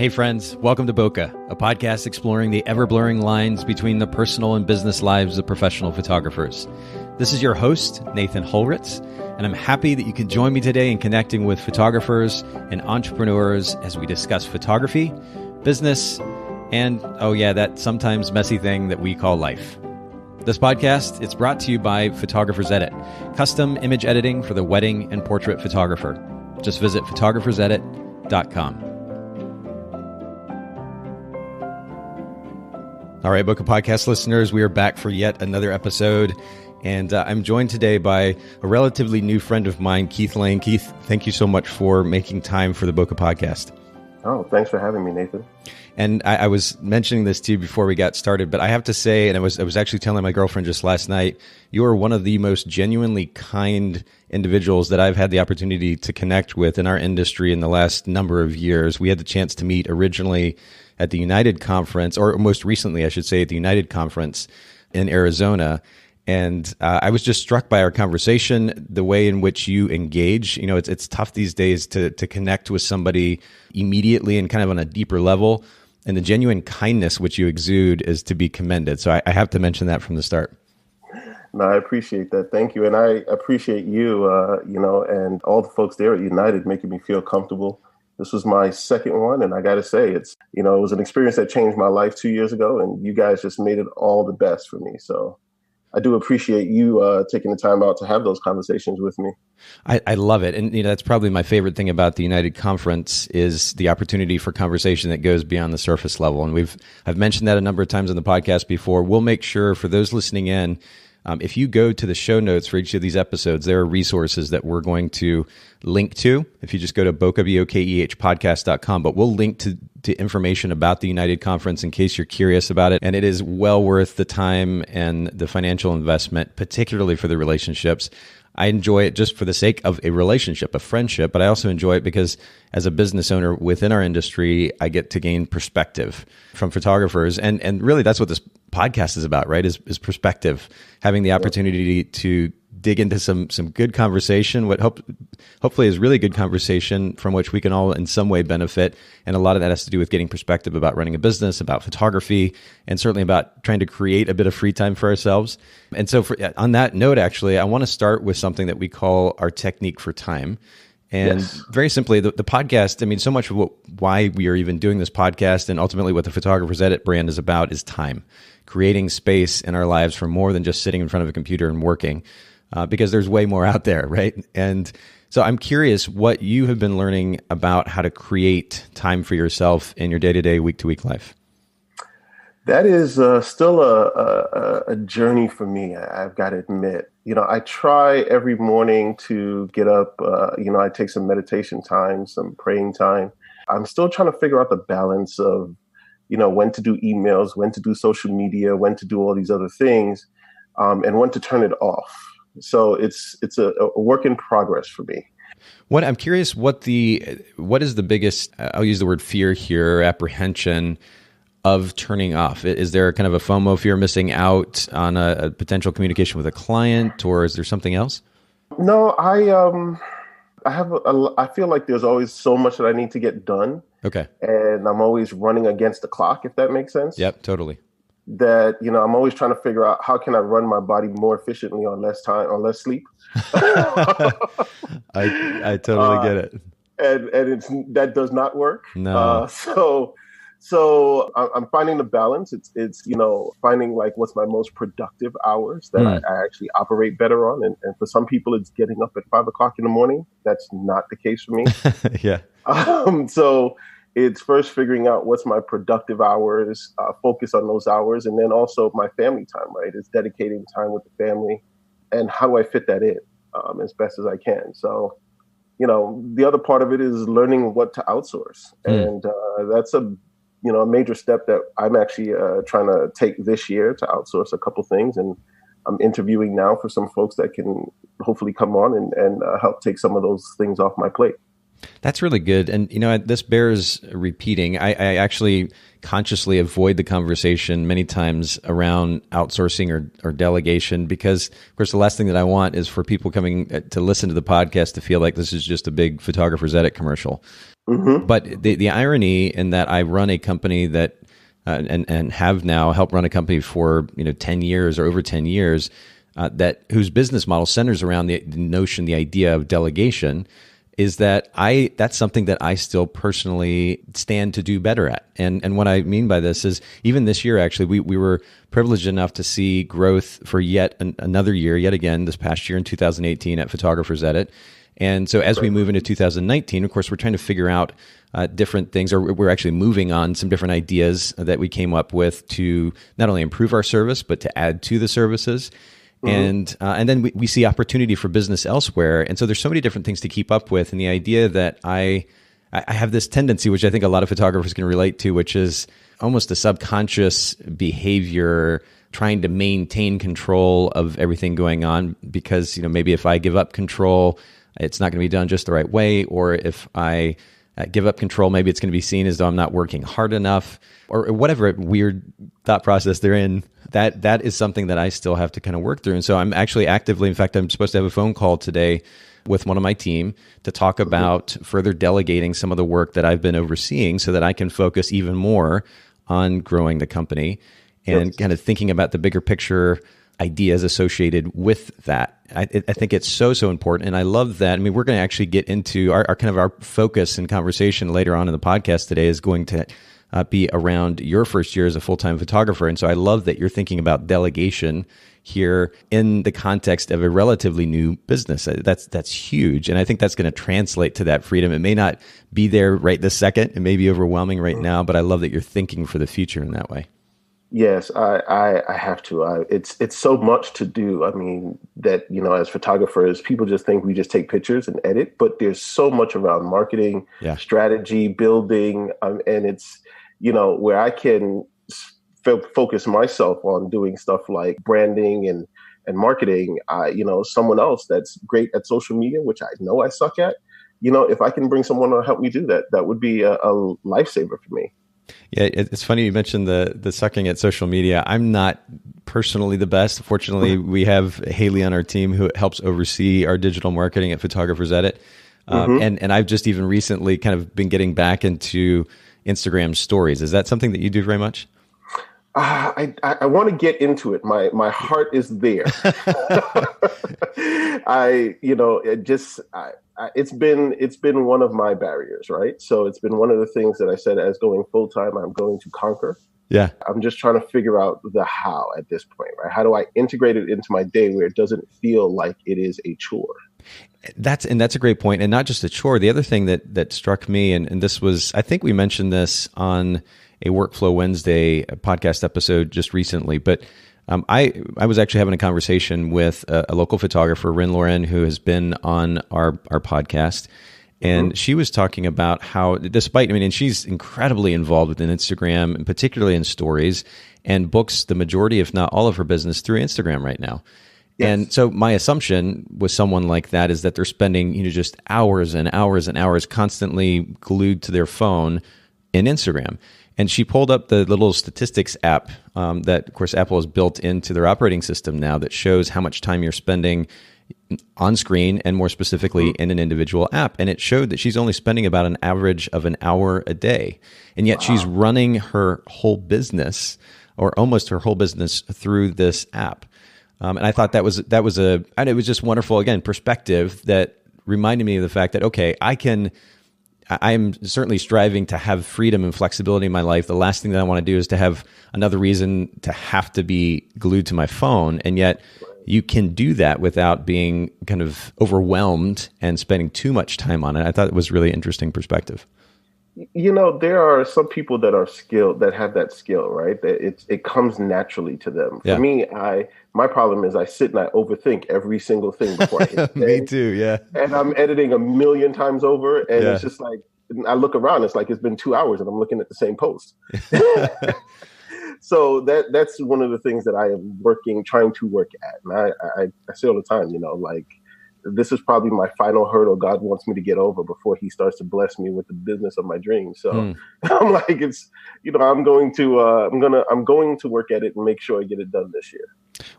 Hey friends, welcome to Bokeh, a podcast exploring the ever-blurring lines between the personal and business lives of professional photographers. This is your host, Nathan Holritz, and I'm happy that you can join me today in connecting with photographers and entrepreneurs as we discuss photography, business, and, oh yeah, that sometimes messy thing that we call life. This podcast, it's brought to you by Photographers Edit, custom image editing for the wedding and portrait photographer. Just visit photographersedit.com. All right, Bokeh Podcast listeners, we are back for yet another episode, and I'm joined today by a relatively new friend of mine, Keith Layne. Keith, thank you so much for making time for the Bokeh Podcast. Oh, thanks for having me, Nathan. And I was mentioning this to you before we got started, but I have to say, and I was actually telling my girlfriend just last night, you are one of the most genuinely kind individuals that I've had the opportunity to connect with in our industry in the last number of years. We had the chance to meet originally at the United Conference, or most recently, I should say, at the United Conference in Arizona. And I was just struck by our conversation, the way in which you engage. You know, it's tough these days to connect with somebody immediately and kind of on a deeper level. And the genuine kindness which you exude is to be commended. So I have to mention that from the start. No, I appreciate that. Thank you. And I appreciate you, and all the folks there at United making me feel comfortable. This was my second one, and I got to say, it was an experience that changed my life 2 years ago, and you guys just made it all the best for me. So I do appreciate you taking the time out to have those conversations with me. I love it. And that's probably my favorite thing about the United Conference is the opportunity for conversation that goes beyond the surface level. And I've mentioned that a number of times on the podcast before. We'll make sure for those listening in, if you go to the show notes for each of these episodes, there are resources that we're going to link to. If you just go to bokehpodcast.com, but we'll link to information about the United Conference in case you're curious about it. And it is well worth the time and the financial investment, particularly for the relationships. I enjoy it just for the sake of a relationship, a friendship, but I also enjoy it because as a business owner within our industry, I get to gain perspective from photographers. And really that's what this podcast is about, right? Is perspective, having the opportunity to dig into some good conversation, what hopefully is really good conversation from which we can all in some way benefit. And a lot of that has to do with getting perspective about running a business, about photography, and certainly about trying to create a bit of free time for ourselves. And so on that note, actually, I want to start with something that we call our technique for time. And very simply, the podcast, so much of why we are even doing this podcast and ultimately what the Photographer's Edit brand is about is time, creating space in our lives for more than just sitting in front of a computer and working. Because there's way more out there, right? And so I'm curious what you have been learning about how to create time for yourself in your day-to-day, week-to-week life. That is still a journey for me, I've got to admit. I try every morning to get up, I take some meditation time, some praying time. I'm still trying to figure out the balance of, when to do emails, when to do social media, when to do all these other things, and when to turn it off. So it's a work in progress for me. I'm curious what is the biggest, I'll use the word fear here, apprehension of turning off? Is there kind of a FOMO, fear of missing out on a potential communication with a client, or is there something else? No, I feel like there's always so much that I need to get done. Okay. And I'm always running against the clock, if that makes sense. Yep, totally. That, I'm always trying to figure out how can I run my body more efficiently on less time, on less sleep. I totally get it. And that does not work. No. So I'm finding the balance. It's finding like what's my most productive hours that I actually operate better on. And for some people, it's getting up at 5 o'clock in the morning. That's not the case for me. Yeah. So it's first figuring out what's my productive hours, focus on those hours, and then also my family time, right? It's dedicating time with the family, and how do I fit that in as best as I can? So, the other part of it is learning what to outsource, and that's a major step that I'm actually trying to take this year to outsource a couple things, and I'm interviewing now for some folks that can hopefully come on and help take some of those things off my plate. That's really good. And, this bears repeating. I actually consciously avoid the conversation many times around outsourcing or delegation because, of course, the last thing that I want is for people coming to listen to the podcast to feel like this is just a big Photographer's Edit commercial. But the irony in that I run a company that and have now helped run a company for 10 years or over 10 years that whose business model centers around the notion, the idea of delegation, is that that's something that I still personally stand to do better at. And what I mean by this is even this year, actually, we were privileged enough to see growth for yet another year, yet again, this past year in 2018 at Photographer's Edit. And so as we move into 2019, of course, we're trying to figure out different things, or we're actually moving on some different ideas that we came up with to not only improve our service, but to add to the services. And then we see opportunity for business elsewhere. And so there's so many different things to keep up with. And the idea that I have this tendency, which I think a lot of photographers can relate to, which is almost a subconscious behavior trying to maintain control of everything going on, because maybe if I give up control, it's not going to be done just the right way. Or if I give up control, maybe it's going to be seen as though I'm not working hard enough, or whatever weird thought process they're in. That is something that I still have to kind of work through. And so I'm actually actively, in fact, I'm supposed to have a phone call today with one of my team to talk about further delegating some of the work that I've been overseeing so that I can focus even more on growing the company and kind of thinking about the bigger picture ideas associated with that. I think it's so important. And I love that. I mean, we're going to actually get into our kind of our focus and conversation later on in the podcast today is going to be around your first year as a full-time photographer. And so I love that you're thinking about delegation here in the context of a relatively new business. That's huge. And I think that's going to translate to that freedom. It may not be there right this second. It may be overwhelming right now, but I love that you're thinking for the future in that way. Yes, I have to. It's so much to do. I mean, that, as photographers, people just think we just take pictures and edit, but there's so much around marketing, strategy, building, and it's, where I can focus myself on doing stuff like branding and marketing. Someone else that's great at social media, which I know I suck at, if I can bring someone to help me do that, that would be a lifesaver for me. Yeah, it's funny you mentioned the sucking at social media. I'm not personally the best. Fortunately, we have Haley on our team who helps oversee our digital marketing at Photographer's Edit. And I've just even recently kind of been getting back into Instagram stories. Is that something that you do very much? I want to get into it. My heart is there. It's been one of my barriers, right? So it's been one of the things that I said as going full time, I'm going to conquer. Yeah. I'm just trying to figure out the how at this point, right? How do I integrate it into my day where it doesn't feel like it is a chore? That's a great point. And not just a chore. The other thing that struck me, and this was, I think we mentioned this on a Workflow Wednesday podcast episode just recently, but I was actually having a conversation with a local photographer, Rin Lauren, who has been on our podcast. And she was talking about how, and she's incredibly involved within Instagram, and particularly in stories, and books the majority, if not all of her business through Instagram right now. Yes. And so my assumption with someone like that is that they're spending, just hours and hours and hours constantly glued to their phone in Instagram. And she pulled up the little statistics app that, of course, Apple has built into their operating system now that shows how much time you're spending on screen and more specifically in an individual app. And it showed that she's only spending about an average of an hour a day. And yet she's running her whole business, or almost her whole business, through this app. And I thought and it was just wonderful, again, perspective that reminded me of the fact that, okay, I'm certainly striving to have freedom and flexibility in my life. The last thing that I want to do is to have another reason to have to be glued to my phone. And yet you can do that without being kind of overwhelmed and spending too much time on it. I thought it was really interesting perspective. There are some people that are skilled, that have that skill, right? That it comes naturally to them. For me, my problem is I sit and I overthink every single thing before I hit Me too, yeah. And I'm editing a million times over, and it's just like, I look around, it's like it's been 2 hours and I'm looking at the same post. So that's one of the things that I am trying to work at. And I say all the time, like, this is probably my final hurdle God wants me to get over before he starts to bless me with the business of my dreams. So I'm like, I'm going to work at it and make sure I get it done this year.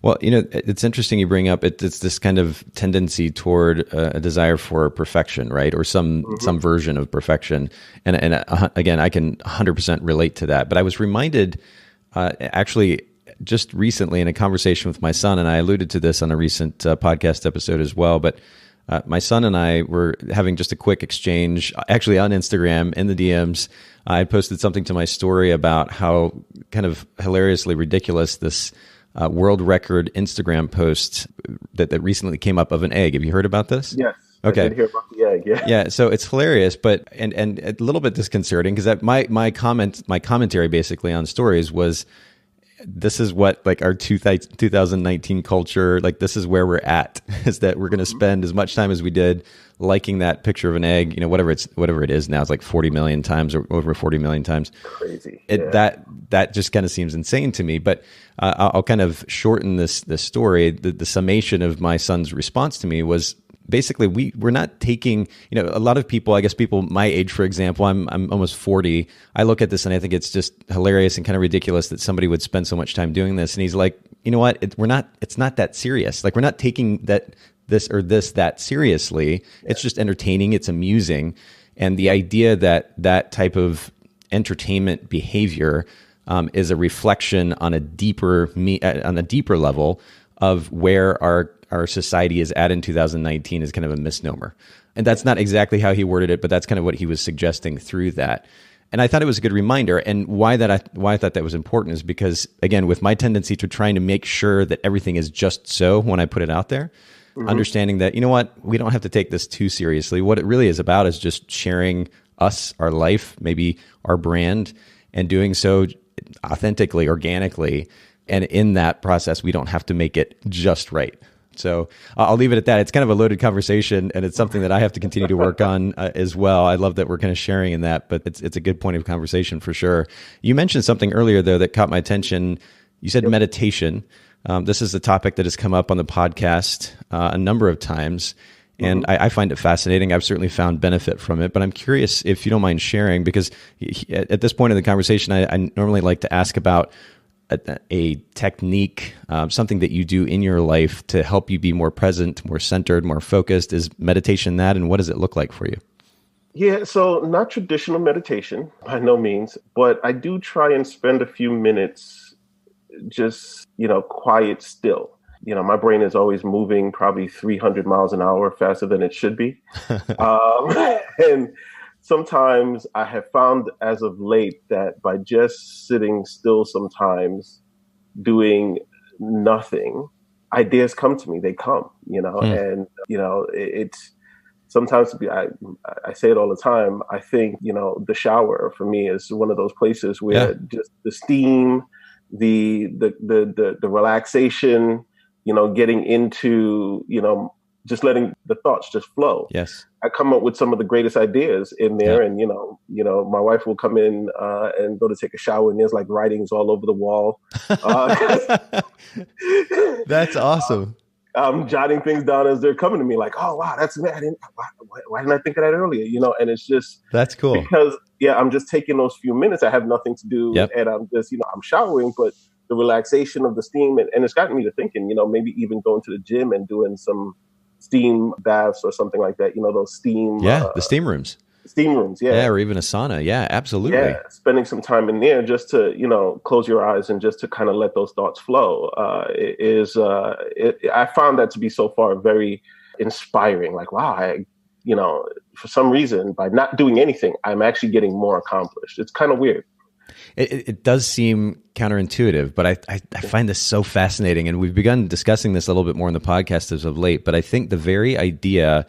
Well, it's interesting you bring up it's this kind of tendency toward a desire for perfection, right? Or some version of perfection. And again, I can 100% relate to that. But I was reminded actually just recently in a conversation with my son, and I alluded to this on a recent podcast episode as well, but my son and I were having just a quick exchange, actually on Instagram in the DMs. I posted something to my story about how kind of hilariously ridiculous this world record Instagram post that recently came up of an egg. Have you heard about this? Yes. Okay. I did hear about the egg. Yeah. Yeah. So it's hilarious, but and a little bit disconcerting because my commentary basically on stories was, this is what like our 2019 culture, like this is where we're at, is that we're going to spend as much time as we did liking that picture of an egg, whatever it is now, it's like 40 million times or over 40 million times. Crazy. That just kind of seems insane to me. But I'll kind of shorten this story. The summation of my son's response to me was basically we're not taking, a lot of people, I guess people my age, for example, I'm almost 40. I look at this and I think it's just hilarious and kind of ridiculous that somebody would spend so much time doing this. And he's like, you know what? It's not that serious. Like we're not taking that seriously. Yeah. It's just entertaining. It's amusing. And the idea that type of entertainment behavior is a reflection on a deeper level of where our society is at in 2019 is kind of a misnomer. And that's not exactly how he worded it, but that's kind of what he was suggesting through that. And I thought it was a good reminder. And why I thought that was important is because, again, with my tendency to trying to make sure that everything is just so when I put it out there, understanding that, we don't have to take this too seriously. What it really is about is just sharing us, our life, maybe our brand, and doing so authentically, organically. And in that process, we don't have to make it just right. So I'll leave it at that. It's kind of a loaded conversation, and it's something that I have to continue to work on as well. I love that we're kind of sharing in that, but it's a good point of conversation for sure. You mentioned something earlier, though, that caught my attention. You said meditation. This is a topic that has come up on the podcast a number of times, and I find it fascinating. I've certainly found benefit from it, but I'm curious if you don't mind sharing, because at this point in the conversation, I normally like to ask about a technique, something that you do in your life to help you be more present, more centered, more focused. Is meditation that, and what does it look like for you? Yeah, so not traditional meditation by no means, but I do try and spend a few minutes just, quiet still. My brain is always moving probably 300 miles an hour faster than it should be. And sometimes I have found as of late that by just sitting still sometimes doing nothing, ideas come to me. They come, and, it's sometimes I say it all the time. I think, the shower for me is one of those places where just the steam, the relaxation, getting into, just letting the thoughts just flow. Yes. I come up with some of the greatest ideas in there, and my wife will come in and go to take a shower, and there's like writings all over the wall. That's awesome. I'm jotting things down as they're coming to me, like, "Oh wow, that's why didn't I think of that earlier?" And it's just that's cool because I'm just taking those few minutes. I have nothing to do, and I'm just I'm showering, but the relaxation of the steam, and it's gotten me to thinking, maybe even going to the gym and doing some steam baths or something like that. Those steam, the steam rooms. Steam rooms, or even a sauna. Yeah, absolutely. Yeah, spending some time in there just to close your eyes and just to kind of let those thoughts flow I found that to be so far very inspiring. Like, wow, for some reason by not doing anything, I'm actually getting more accomplished. It's kind of weird. It does seem counterintuitive, but I find this so fascinating, and we've begun discussing this a little bit more in the podcast as of late. But I think the very idea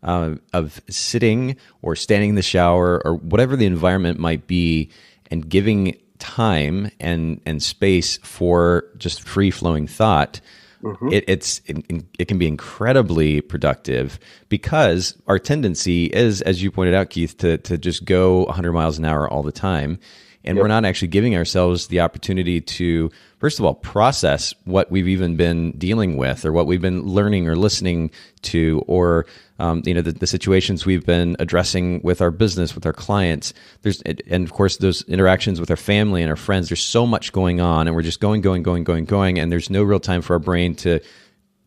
of sitting or standing in the shower or whatever the environment might be, and giving time and space for just free flowing thought, it can be incredibly productive, because our tendency is, as you pointed out, Keith, to just go 100 miles an hour all the time. And we're not actually giving ourselves the opportunity to, first of all, process what we've even been dealing with or what we've been learning or listening to, or the situations we've been addressing with our business, with our clients. And of course, those interactions with our family and our friends. There's so much going on, and we're just going, and there's no real time for our brain to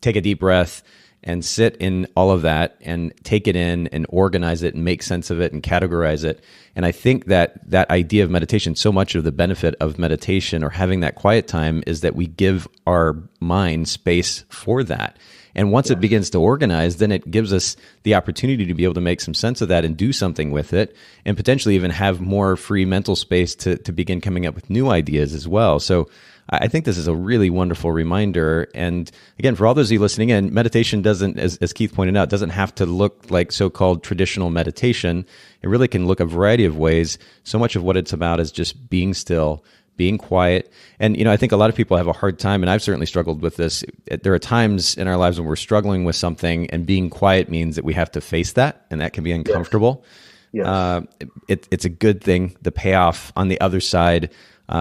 take a deep breath and sit in all of that and take it in and organize it and make sense of it and categorize it. And I think that idea of meditation, so much of the benefit of meditation or having that quiet time is that we give our mind space for that. And once it begins to organize, then it gives us the opportunity to be able to make some sense of that and do something with it, and potentially even have more free mental space to begin coming up with new ideas as well. So I think this is a really wonderful reminder. And again, for all those of you listening in, meditation doesn't, as Keith pointed out, doesn't have to look like so-called traditional meditation. It really can look a variety of ways. So much of what it's about is just being still, being quiet. And, I think a lot of people have a hard time, and I've certainly struggled with this. There are times in our lives when we're struggling with something, and being quiet means that we have to face that, and that can be uncomfortable. Yes. It's a good thing. The payoff on the other side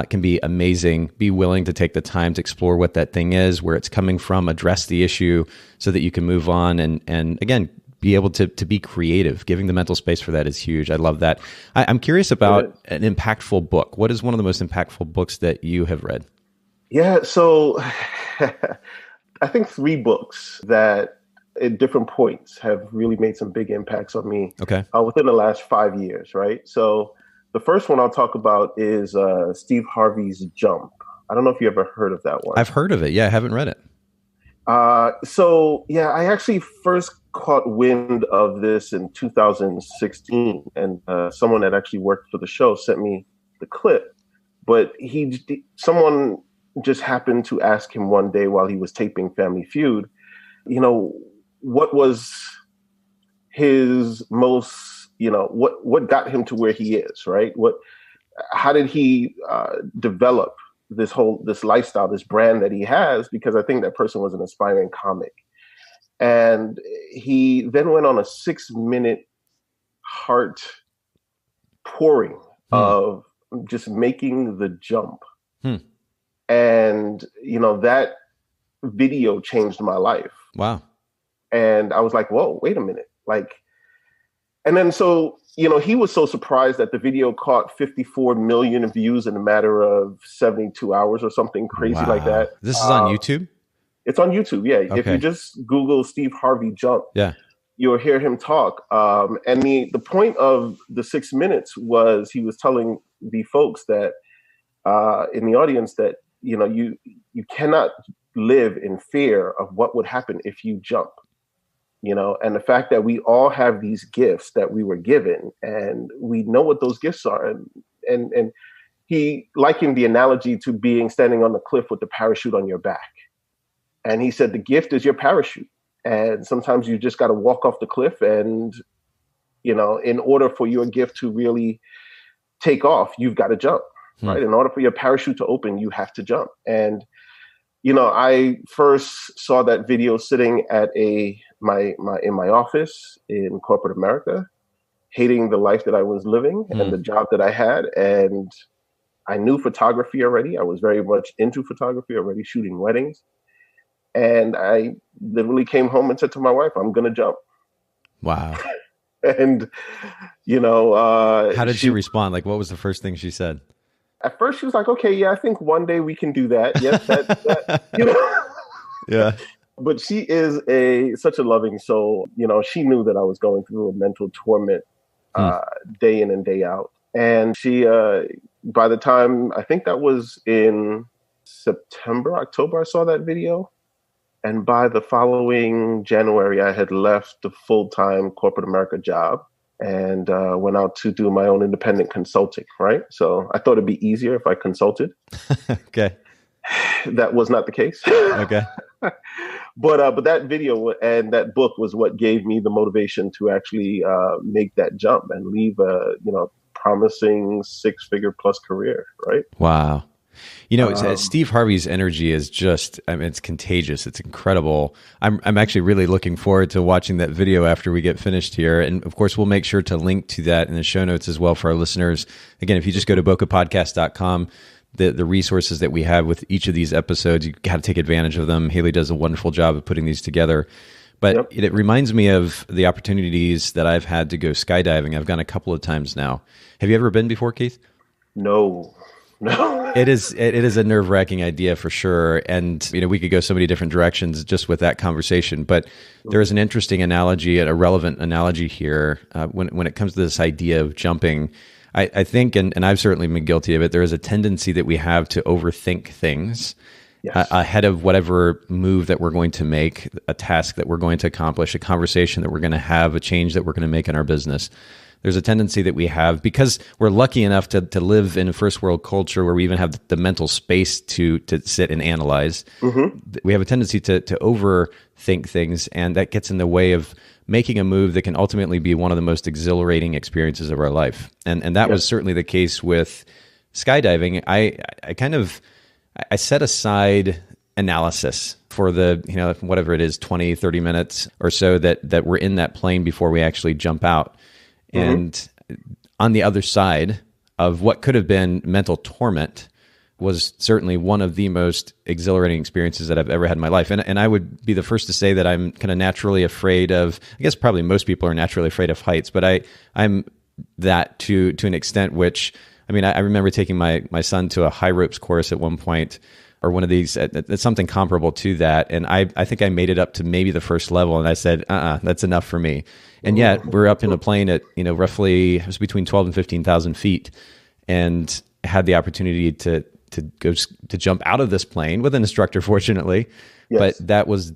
can be amazing. Be willing to take the time to explore what that thing is, where it's coming from, address the issue so that you can move on. And again, be able to be creative. Giving the mental space for that is huge. I love that. I'm curious about an impactful book. What is one of the most impactful books that you have read? Yeah, so I think 3 books that at different points have really made some big impacts on me within the last 5 years, right? So the first one I'll talk about is Steve Harvey's Jump. I don't know if you ever heard of that one. I've heard of it. Yeah, I haven't read it. I actually first caught wind of this in 2016, and someone that actually worked for the show sent me the clip. But someone just happened to ask him one day while he was taping Family Feud, what was his most, what got him to where he is, right? How did he develop this lifestyle, this brand that he has? Because I think that person was an aspiring comic. And he then went on a 6-minute heart pouring of just making the jump. And, that video changed my life. Wow. And I was like, whoa, wait a minute. And then he was so surprised that the video caught 54 million views in a matter of 72 hours or something crazy like that. This is on YouTube? It's on YouTube, yeah. Okay. If you just Google Steve Harvey Jump, you'll hear him talk. And the point of the 6 minutes was he was telling the folks that in the audience that, you cannot live in fear of what would happen if you jump. And the fact that we all have these gifts that we were given, and we know what those gifts are. And he likened the analogy to standing on the cliff with the parachute on your back. And he said, the gift is your parachute. And sometimes you just got to walk off the cliff. And, in order for your gift to really take off, you've got to jump, right? In order for your parachute to open, you have to jump. And, I first saw that video sitting at in my office in corporate America, hating the life that I was living and the job that I had. And I knew photography already. I was very much into photography already, shooting weddings. And I literally came home and said to my wife, I'm going to jump. Wow. And, how did she respond? What was the first thing she said? At first she was like, okay, yeah, I think one day we can do that. Yes, that Yeah. But she is such a loving soul. She knew that I was going through a mental torment day in and day out. And she, by the time, I think that was in September, October, I saw that video. And by the following January, I had left the full-time corporate America job and went out to do my own independent consulting, right? So I thought it'd be easier if I consulted. Okay. That was not the case. Okay. But that video and that book was what gave me the motivation to actually make that jump and leave a promising 6-figure plus career, right? Wow. Steve Harvey's energy is just, I mean, it's contagious. It's incredible. I'm actually really looking forward to watching that video after we get finished here. And of course, we'll make sure to link to that in the show notes as well for our listeners. Again, if you just go to bokehpodcast.com, the resources that we have with each of these episodes, you got to take advantage of them. Haley does a wonderful job of putting these together. But it reminds me of the opportunities that I've had to go skydiving. I've gone a couple of times now. Have you ever been before, Keith? No. It is a nerve-wracking idea for sure. And, we could go so many different directions just with that conversation. But there is an interesting analogy and a relevant analogy here when it comes to this idea of jumping. I think, and I've certainly been guilty of it, there is a tendency that we have to overthink things ahead of whatever move that we're going to make, a task that we're going to accomplish, a conversation that we're going to have, a change that we're going to make in our business. There's a tendency that we have, because we're lucky enough to live in a first world culture where we even have the mental space to sit and analyze. Mm-hmm. We have a tendency to overthink things, and that gets in the way of making a move that can ultimately be one of the most exhilarating experiences of our life. And that was certainly the case with skydiving. I set aside analysis for the, whatever it is, 20, 30 minutes or so that we're in that plane before we actually jump out. And on the other side of what could have been mental torment was certainly one of the most exhilarating experiences that I've ever had in my life. And I would be the first to say that I'm kind of naturally afraid of, I guess probably most people are naturally afraid of heights, but I'm that to an extent which, I remember taking my son to a high ropes course at one point, or one of these, something comparable to that. And I think I made it up to maybe the first level, and I said, that's enough for me. And yet we're up in a plane at, roughly, it was between 12 and 15,000 feet, and had the opportunity to jump out of this plane with an instructor, fortunately. Yes. But that was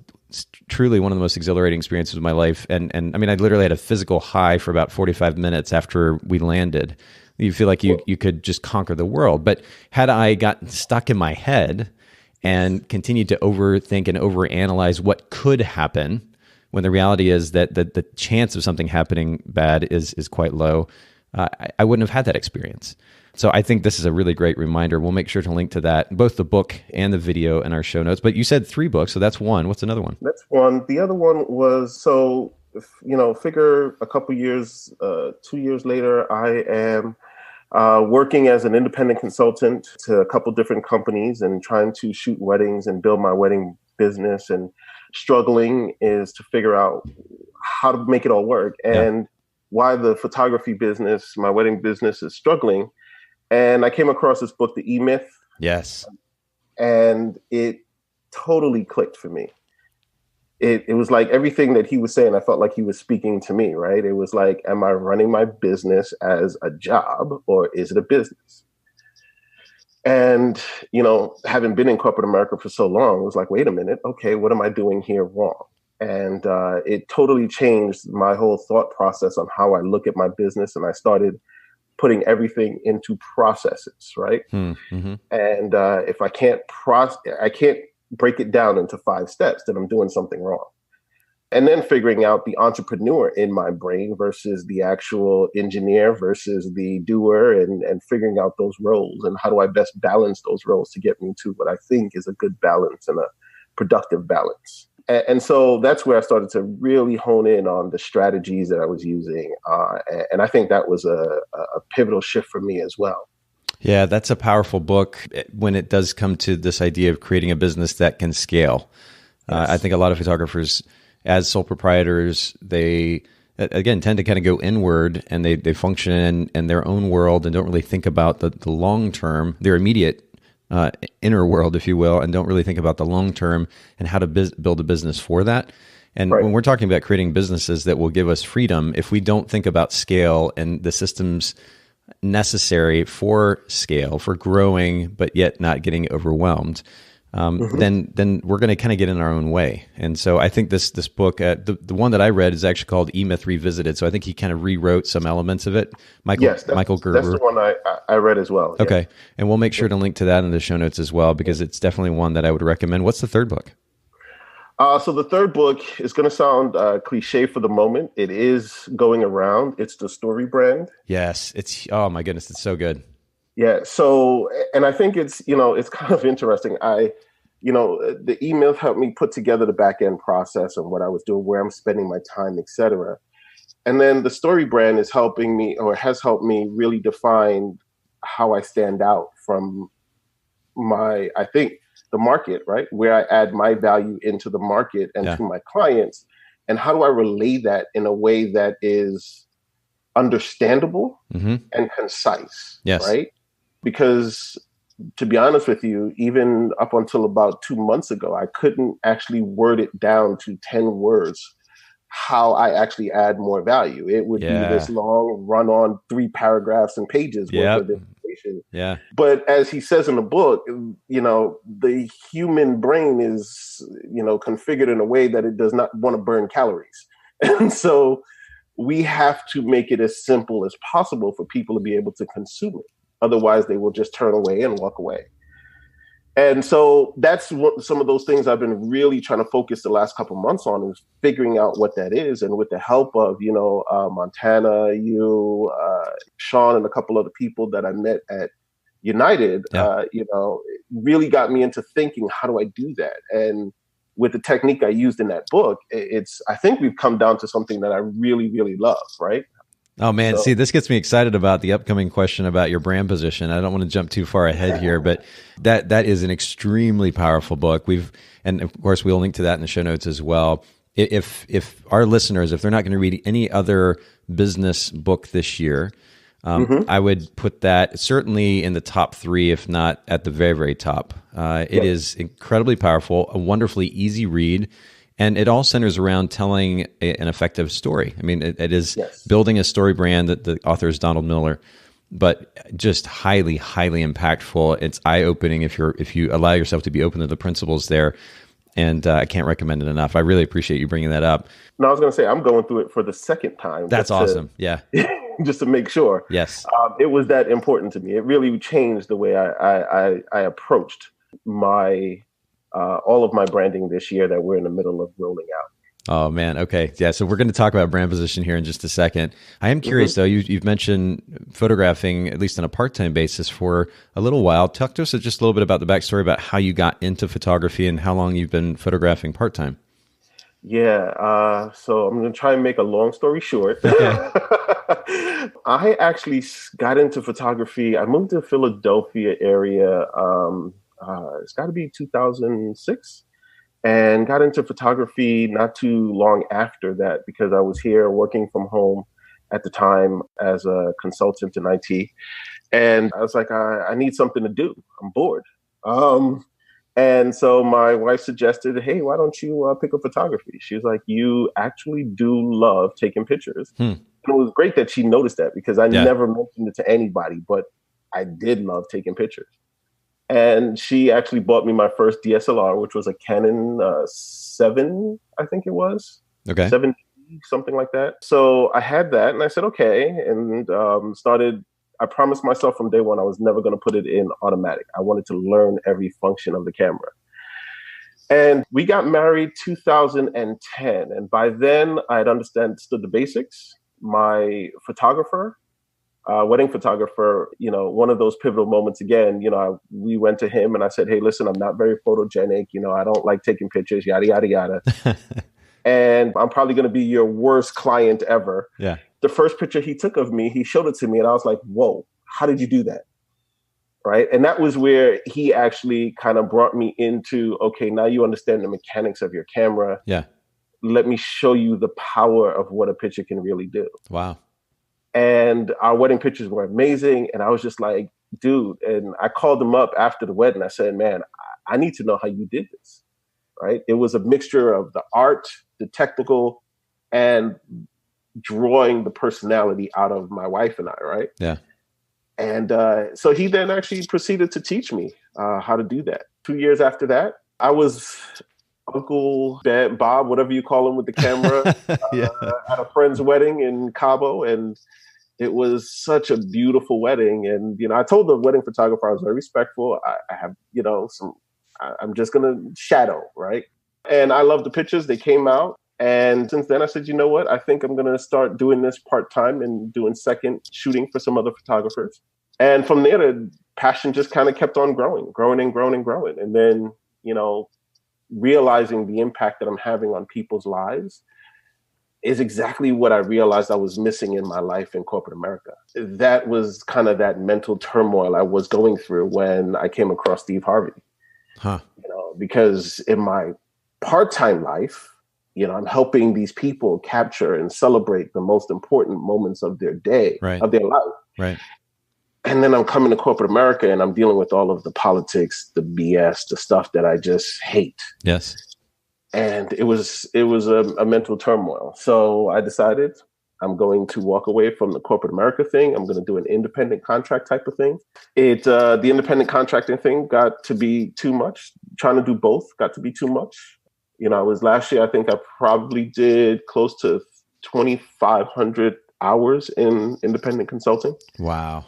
truly one of the most exhilarating experiences of my life. And I literally had a physical high for about 45 minutes after we landed. You feel like you could just conquer the world. But had I gotten stuck in my head and continued to overthink and overanalyze what could happen, when the reality is that the chance of something happening bad is quite low, I wouldn't have had that experience. So I think this is a really great reminder. We'll make sure to link to that, both the book and the video, in our show notes. But you said 3 books, so that's one. What's another one? That's one. The other one was, figure a couple years, 2 years later, I am working as an independent consultant to a couple different companies and trying to shoot weddings and build my wedding business, and struggling is to figure out how to make it all work and why the photography business, my wedding business, is struggling. And I came across this book, The EMyth. Yes. And it totally clicked for me. It was like everything that he was saying, I felt like he was speaking to me, right? It was like, am I running my business as a job, or is it a business? And, having been in corporate America for so long, it was like, wait a minute, okay, what am I doing here wrong? And it totally changed my whole thought process on how I look at my business. And I started putting everything into processes, right? Mm-hmm. And if I can't break it down into 5 steps, then I'm doing something wrong. And then figuring out the entrepreneur in my brain versus the actual engineer versus the doer, and figuring out those roles and how do I best balance those roles to get me to what I think is a good balance and a productive balance. And so that's where I started to really hone in on the strategies that I was using. And I think that was a pivotal shift for me as well. Yeah, that's a powerful book when it does come to this idea of creating a business that can scale. Yes. I think a lot of photographers, as sole proprietors, they, again, tend to kind of go inward, and they function in their own world and don't really think about the long term, their immediate inner world, if you will, and don't really think about the long term and how to build a business for that. And when we're talking about creating businesses that will give us freedom, if we don't think about scale and the systems necessary for scale, for growing, but yet not getting overwhelmed, then we're going to kind of get in our own way. And so I think this book, the one that I read, is actually called EMyth Revisited. So I think he kind of rewrote some elements of it. Michael Gerber. That's the one I read as well. Okay. Yeah. And we'll make sure to link to that in the show notes as well, because it's definitely one that I would recommend. What's the third book? So the third book is going to sound cliche for the moment. It is going around. It's The Story Brand. Yes. Oh my goodness. It's so good. Yeah. So, and I think it's, it's kind of interesting. The EMyth helped me put together the back end process and what I was doing, where I'm spending my time, etc. And then the story brand is helping me, or has helped me really define how I stand out from I think the market, right? Where I add my value into the market and to my clients. And how do I relay that in a way that is understandable and concise, right? Because to be honest with you, even up until about 2 months ago, I couldn't actually word it down to 10 words how I actually add more value. It would be this long run on 3 paragraphs and pages worth of information. Yeah. But as he says in the book, the human brain is, configured in a way that it does not want to burn calories. And so we have to make it as simple as possible for people to be able to consume it. Otherwise, they will just turn away and walk away. And so that's some of those things I've been really trying to focus the last couple of months on, is figuring out what that is. And with the help of, Montana, Sean, and a couple other people that I met at United, really got me into thinking, how do I do that? And with the technique I used in that book, I think we've come down to something that I really, really love, right? Oh man, see, this gets me excited about the upcoming question about your brand position. I don't want to jump too far ahead here, but that is an extremely powerful book. And of course we'll link to that in the show notes as well. If our listeners, if they're not going to read any other business book this year, I would put that certainly in the top 3, if not at the very, very top. It is incredibly powerful, a wonderfully easy read. And it all centers around telling an effective story. I mean, it is building a story brand. That the author is Donald Miller, but just highly, highly impactful. It's eye-opening if you allow yourself to be open to the principles there. And I can't recommend it enough. I really appreciate you bringing that up. No, I was going to say, I'm going through it for the second time. That's awesome. Yeah. Just to make sure. Yes. It was that important to me. It really changed the way I approached all of my branding this year that we're in the middle of rolling out. Oh man. Okay. Yeah. So we're going to talk about brand position here in just a second. I am curious though, you've mentioned photographing, at least on a part-time basis, for a little while. Talk to us just a little bit about the backstory about how you got into photography and how long you've been photographing part-time. Yeah. So I'm going to try and make a long story short. Okay. I actually got into photography. I moved to the Philadelphia area. It's got to be 2006, and got into photography not too long after that, because I was here working from home at the time as a consultant in IT. And I was like, I need something to do. I'm bored. And so my wife suggested, hey, why don't you pick up photography? She was like, you actually do love taking pictures. And it was great that she noticed that, because I never mentioned it to anybody, but I did love taking pictures. And she actually bought me my first DSLR, which was a Canon 7, I think it was. Okay. 7, something like that. So I had that, and I said, okay, and I promised myself from day one I was never going to put it in automatic. I wanted to learn every function of the camera. And we got married 2010. And by then I had understood the basics. My photographer, wedding photographer, one of those pivotal moments again, we went to him and I said, hey, listen, I'm not very photogenic. I don't like taking pictures, yada, yada, yada. And I'm probably going to be your worst client ever. Yeah. The first picture he took of me, he showed it to me and I was like, whoa, how did you do that? Right. And that was where he actually kind of brought me into, okay, now you understand the mechanics of your camera. Yeah. Let me show you the power of what a picture can really do. Wow. And our wedding pictures were amazing. And I was just like, dude, and I called him up after the wedding. I said, man, I need to know how you did this. Right. It was a mixture of the art, the technical, and drawing the personality out of my wife and I. Right. Yeah. And so he then actually proceeded to teach me how to do that. 2 years after that, I was Uncle Bob, whatever you call him, with the camera at a friend's wedding in Cabo. And it was such a beautiful wedding. And, I told the wedding photographer I was very respectful. I have, I'm just going to shadow, right? And I love the pictures. They came out. And since then I said, you know what? I think I'm going to start doing this part-time and doing second shooting for some other photographers. And from there, the passion just kind of kept on growing and growing and growing. And then, realizing the impact that I'm having on people's lives is exactly what I realized I was missing in my life in corporate America. That was kind of that mental turmoil I was going through when I came across Steve Harvey. Huh. Because in my part-time life, I'm helping these people capture and celebrate the most important moments of their day, right. of their life. Right. And then I'm coming to corporate America and I'm dealing with all of the politics, the BS, the stuff that I just hate. Yes. And it was a mental turmoil. So I decided I'm going to walk away from the corporate America thing. I'm going to do an independent contract type of thing. The independent contracting thing got to be too much. Trying to do both got to be too much. Last year, I think I probably did close to 2,500 hours in independent consulting. Wow.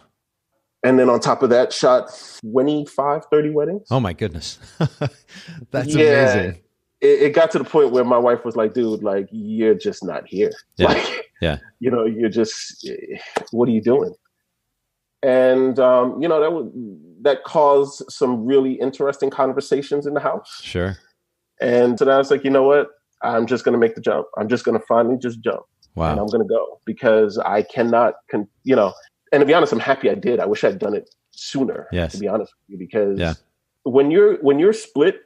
And then on top of that, shot 25, 30 weddings. Oh my goodness. That's amazing. It got to the point where my wife was like, dude, like, you're just not here. Yeah. You're just, what are you doing? And, that caused some really interesting conversations in the house. Sure. And so then I was like, you know what? I'm just going to make the jump. I'm just going to finally just jump. Wow. And I'm going to go because I cannot, and to be honest, I'm happy I did. I wish I'd done it sooner, yes. to be honest with you, because when you're split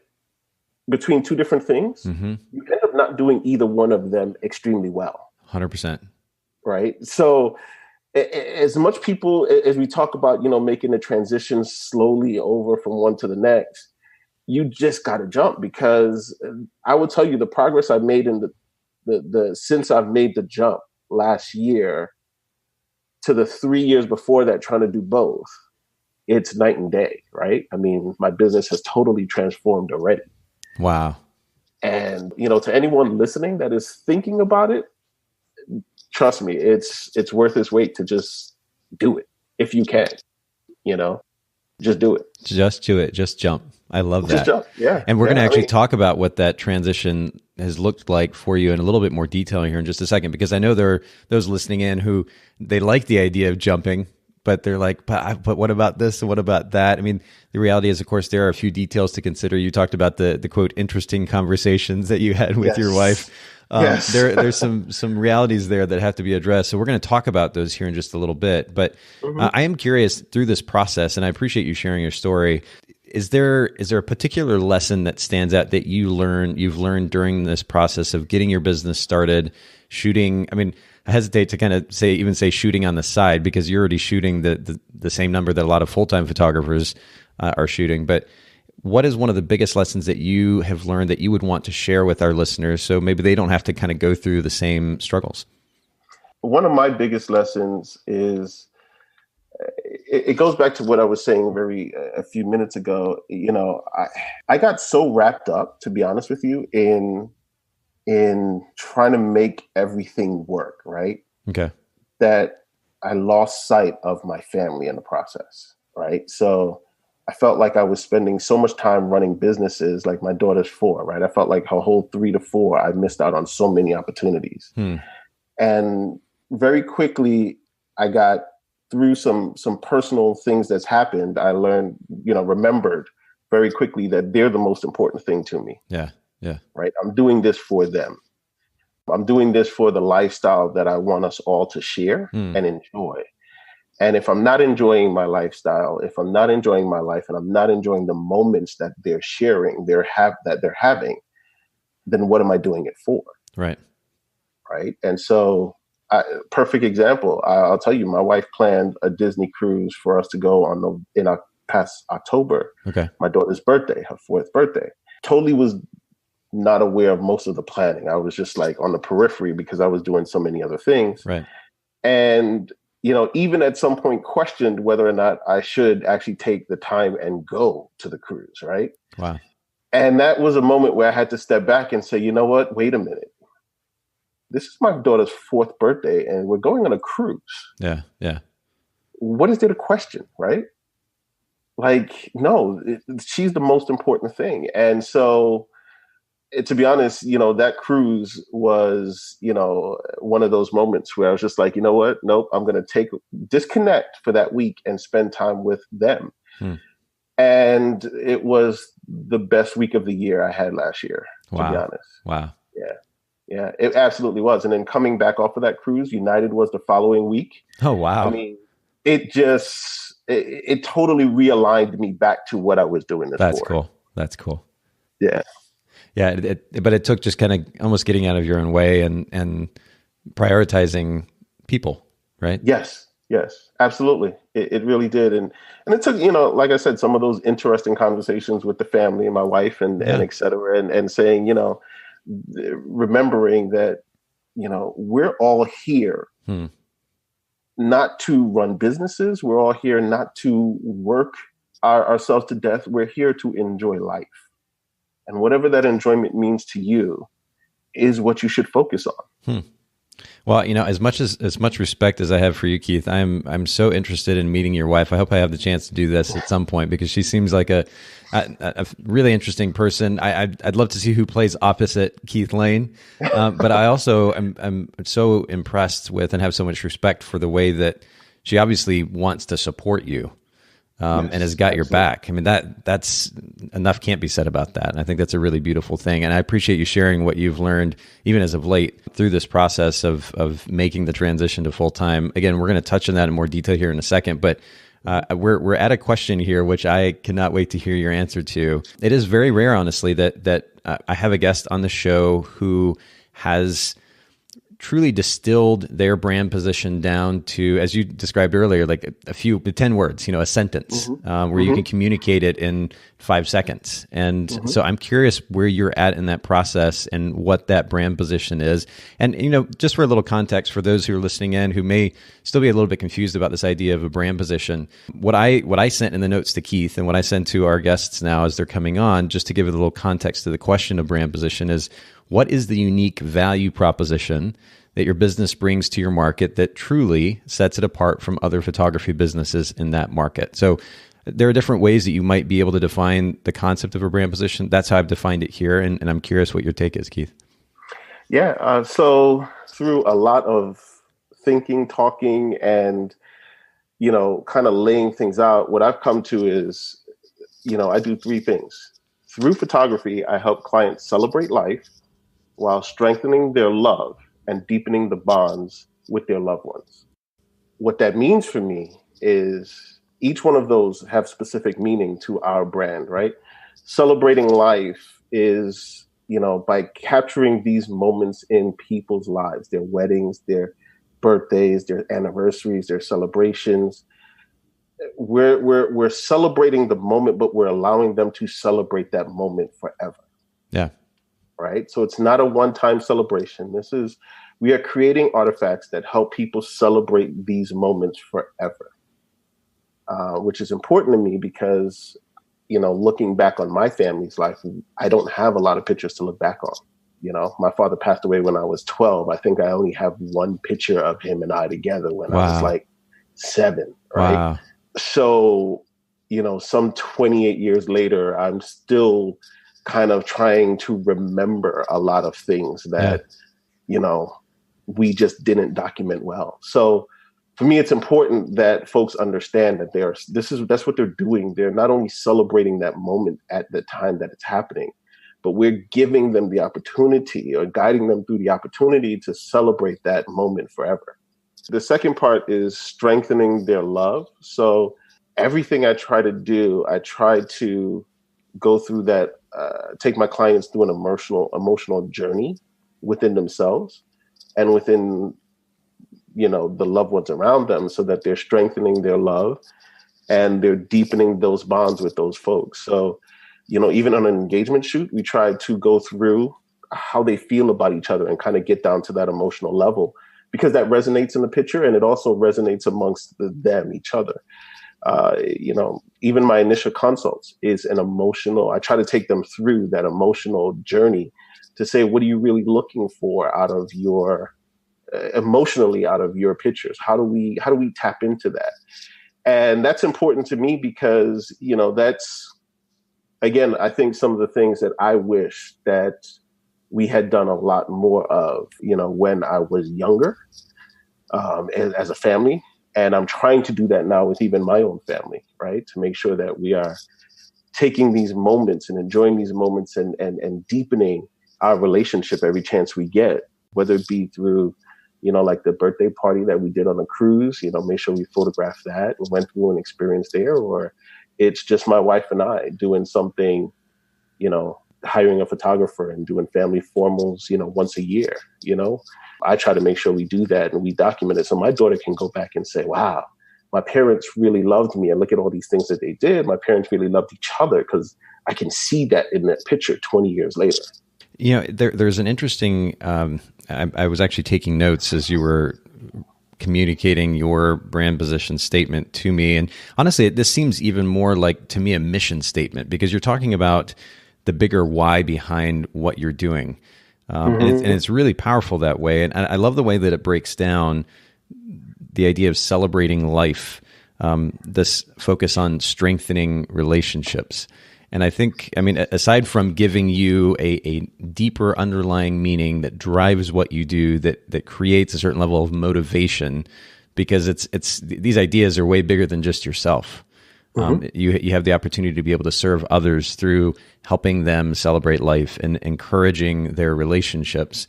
between two different things, mm-hmm. you end up not doing either one of them extremely well. 100%. Right. So as much people, as we talk about, making the transition slowly over from one to the next, you just got to jump, because I will tell you the progress I've made in the since I've made the jump last year to the 3 years before that, trying to do both, it's night and day, right? I mean, my business has totally transformed already. Wow. And, to anyone listening that is thinking about it, trust me, it's worth its weight to just do it. If you can, just do it. Just do it. Just jump. I love that. Just jump. Yeah. And we're going to actually talk about what that transition has looked like for you in a little bit more detail here in just a second, because I know there are those listening in who they like the idea of jumping, but they're like, but what about this and what about that? I mean, the reality is, of course, there are a few details to consider. You talked about the quote, interesting conversations that you had with your wife. Yes. There's some realities there that have to be addressed. So we're going to talk about those here in just a little bit. But I am curious through this process, and I appreciate you sharing your story. Is there a particular lesson that stands out that you've learned during this process of getting your business started, shooting? I mean, I hesitate to kind of say shooting on the side, because you're already shooting the same number that a lot of full-time photographers are shooting. But what is one of the biggest lessons that you have learned that you would want to share with our listeners, so maybe they don't have to kind of go through the same struggles? One of my biggest lessons is, it goes back to what I was saying a few minutes ago. I got so wrapped up, to be honest with you, in trying to make everything work, right? Okay. That I lost sight of my family in the process, right? So I felt like I was spending so much time running businesses. Like, my daughter's 4, right? I felt like her whole 3 to 4, I missed out on so many opportunities. And very quickly, I got through some personal things that's happened. I learned, remembered very quickly that they're the most important thing to me. Yeah. Yeah. Right. I'm doing this for them. I'm doing this for the lifestyle that I want us all to share and enjoy. And if I'm not enjoying my lifestyle, if I'm not enjoying my life, and I'm not enjoying the moments that they're sharing, that they're having, then what am I doing it for? Right. Right. And so, perfect example. I'll tell you, my wife planned a Disney cruise for us to go on in our past October. Okay. My daughter's birthday, her 4th birthday. Totally was not aware of most of the planning. I was just like on the periphery because I was doing so many other things. Right. And, even at some point questioned whether or not I should actually take the time and go to the cruise. Right. Wow. And that was a moment where I had to step back and say, you know what? Wait a minute. This is my daughter's 4th birthday and we're going on a cruise. Yeah. Yeah. What is there to question? Right. Like, no, she's the most important thing. And so to be honest, that cruise was, one of those moments where I was just like, you know what? Nope, I'm going to disconnect for that week and spend time with them. And it was the best week of the year I had last year, to be honest. Wow. Yeah, it absolutely was. And then coming back off of that cruise, United was the following week. Oh, wow. I mean, it totally realigned me back to what I was doing this for. That's cool. Yeah. Yeah. But it took just kind of almost getting out of your own way and prioritizing people, right? Yes, absolutely. It really did. And it took, like I said, some of those interesting conversations with the family and my wife and et cetera, and saying, remembering that, we're all here not to run businesses. We're all here not to work ourselves to death. We're here to enjoy life. And whatever that enjoyment means to you is what you should focus on. Well, as much respect as I have for you, Keith, I'm so interested in meeting your wife. I hope I have the chance to do this at some point because she seems like a really interesting person. I'd love to see who plays opposite Keith Layne, but I also am so impressed with and have so much respect for the way that she obviously wants to support you. And has got your back. I mean, that's enough can't be said about that. And I think that's a really beautiful thing. And I appreciate you sharing what you've learned, even as of late, through this process of making the transition to full time. Again, we're going to touch on that in more detail here in a second, but we're at a question here, which I cannot wait to hear your answer to. It is very rare, honestly, that I have a guest on the show who has truly distilled their brand position down to, as you described earlier, like a few 10 words, a sentence where you can communicate it in 5 seconds. And so I'm curious where you're at in that process and what that brand position is. And, just for a little context for those who are listening in who may still be a little bit confused about this idea of a brand position, what I sent in the notes to Keith and what I send to our guests now as they're coming on, just to give it a little context to the question of brand position, is what is the unique value proposition that your business brings to your market that truly sets it apart from other photography businesses in that market? So there are different ways that you might be able to define the concept of a brand position. That's how I've defined it here. And I'm curious what your take is, Keith. Yeah. So through a lot of thinking, talking, and, kind of laying things out, what I've come to is, I do 3 things. Through photography, I help clients celebrate life while strengthening their love and deepening the bonds with their loved ones. What that means for me is each one of those have specific meaning to our brand, right? Celebrating life is, by capturing these moments in people's lives, their weddings, their birthdays, their anniversaries, their celebrations. We're celebrating the moment, but we're allowing them to celebrate that moment forever. Yeah. Right? So it's not a one-time celebration. We are creating artifacts that help people celebrate these moments forever, which is important to me because, looking back on my family's life, I don't have a lot of pictures to look back on. My father passed away when I was 12. I think I only have one picture of him and I together when I was like 7, right? Wow. So, some 28 years later, I'm still kind of trying to remember a lot of things that, we just didn't document well. So for me, it's important that folks understand that that's what they're doing. They're not only celebrating that moment at the time that it's happening, but we're giving them the opportunity or guiding them through the opportunity to celebrate that moment forever. The second part is strengthening their love. So everything I try to do, I try to go through that, take my clients through an emotional journey within themselves and within, the loved ones around them, so that they're strengthening their love and they're deepening those bonds with those folks. So, even on an engagement shoot, we try to go through how they feel about each other and kind of get down to that emotional level, because that resonates in the picture and it also resonates amongst each other. Even my initial consults is I try to take them through that emotional journey to say, what are you really looking for out of your emotionally out of your pictures? How do we tap into that? And that's important to me because, that's, again, I think some of the things that I wish that we had done a lot more of, when I was younger, as a family. And I'm trying to do that now with even my own family, right? To make sure that we are taking these moments and enjoying these moments and deepening our relationship every chance we get, whether it be through, like the birthday party that we did on a cruise, make sure we photograph that and went through an experience there, or it's just my wife and I doing something, hiring a photographer and doing family formals, once a year, I try to make sure we do that and we document it so my daughter can go back and say, wow, my parents really loved me and look at all these things that they did. My parents really loved each other, because I can see that in that picture 20 years later. There's an interesting, I was actually taking notes as you were communicating your brand position statement to me. And honestly, this seems even more like, to me, a mission statement, because you're talking about the bigger why behind what you're doing. And it's really powerful that way. And I love the way that it breaks down the idea of celebrating life, this focus on strengthening relationships. And I think, aside from giving you a deeper underlying meaning that drives what you do, that creates a certain level of motivation, because it's these ideas are way bigger than just yourself. You have the opportunity to be able to serve others through helping them celebrate life and encouraging their relationships.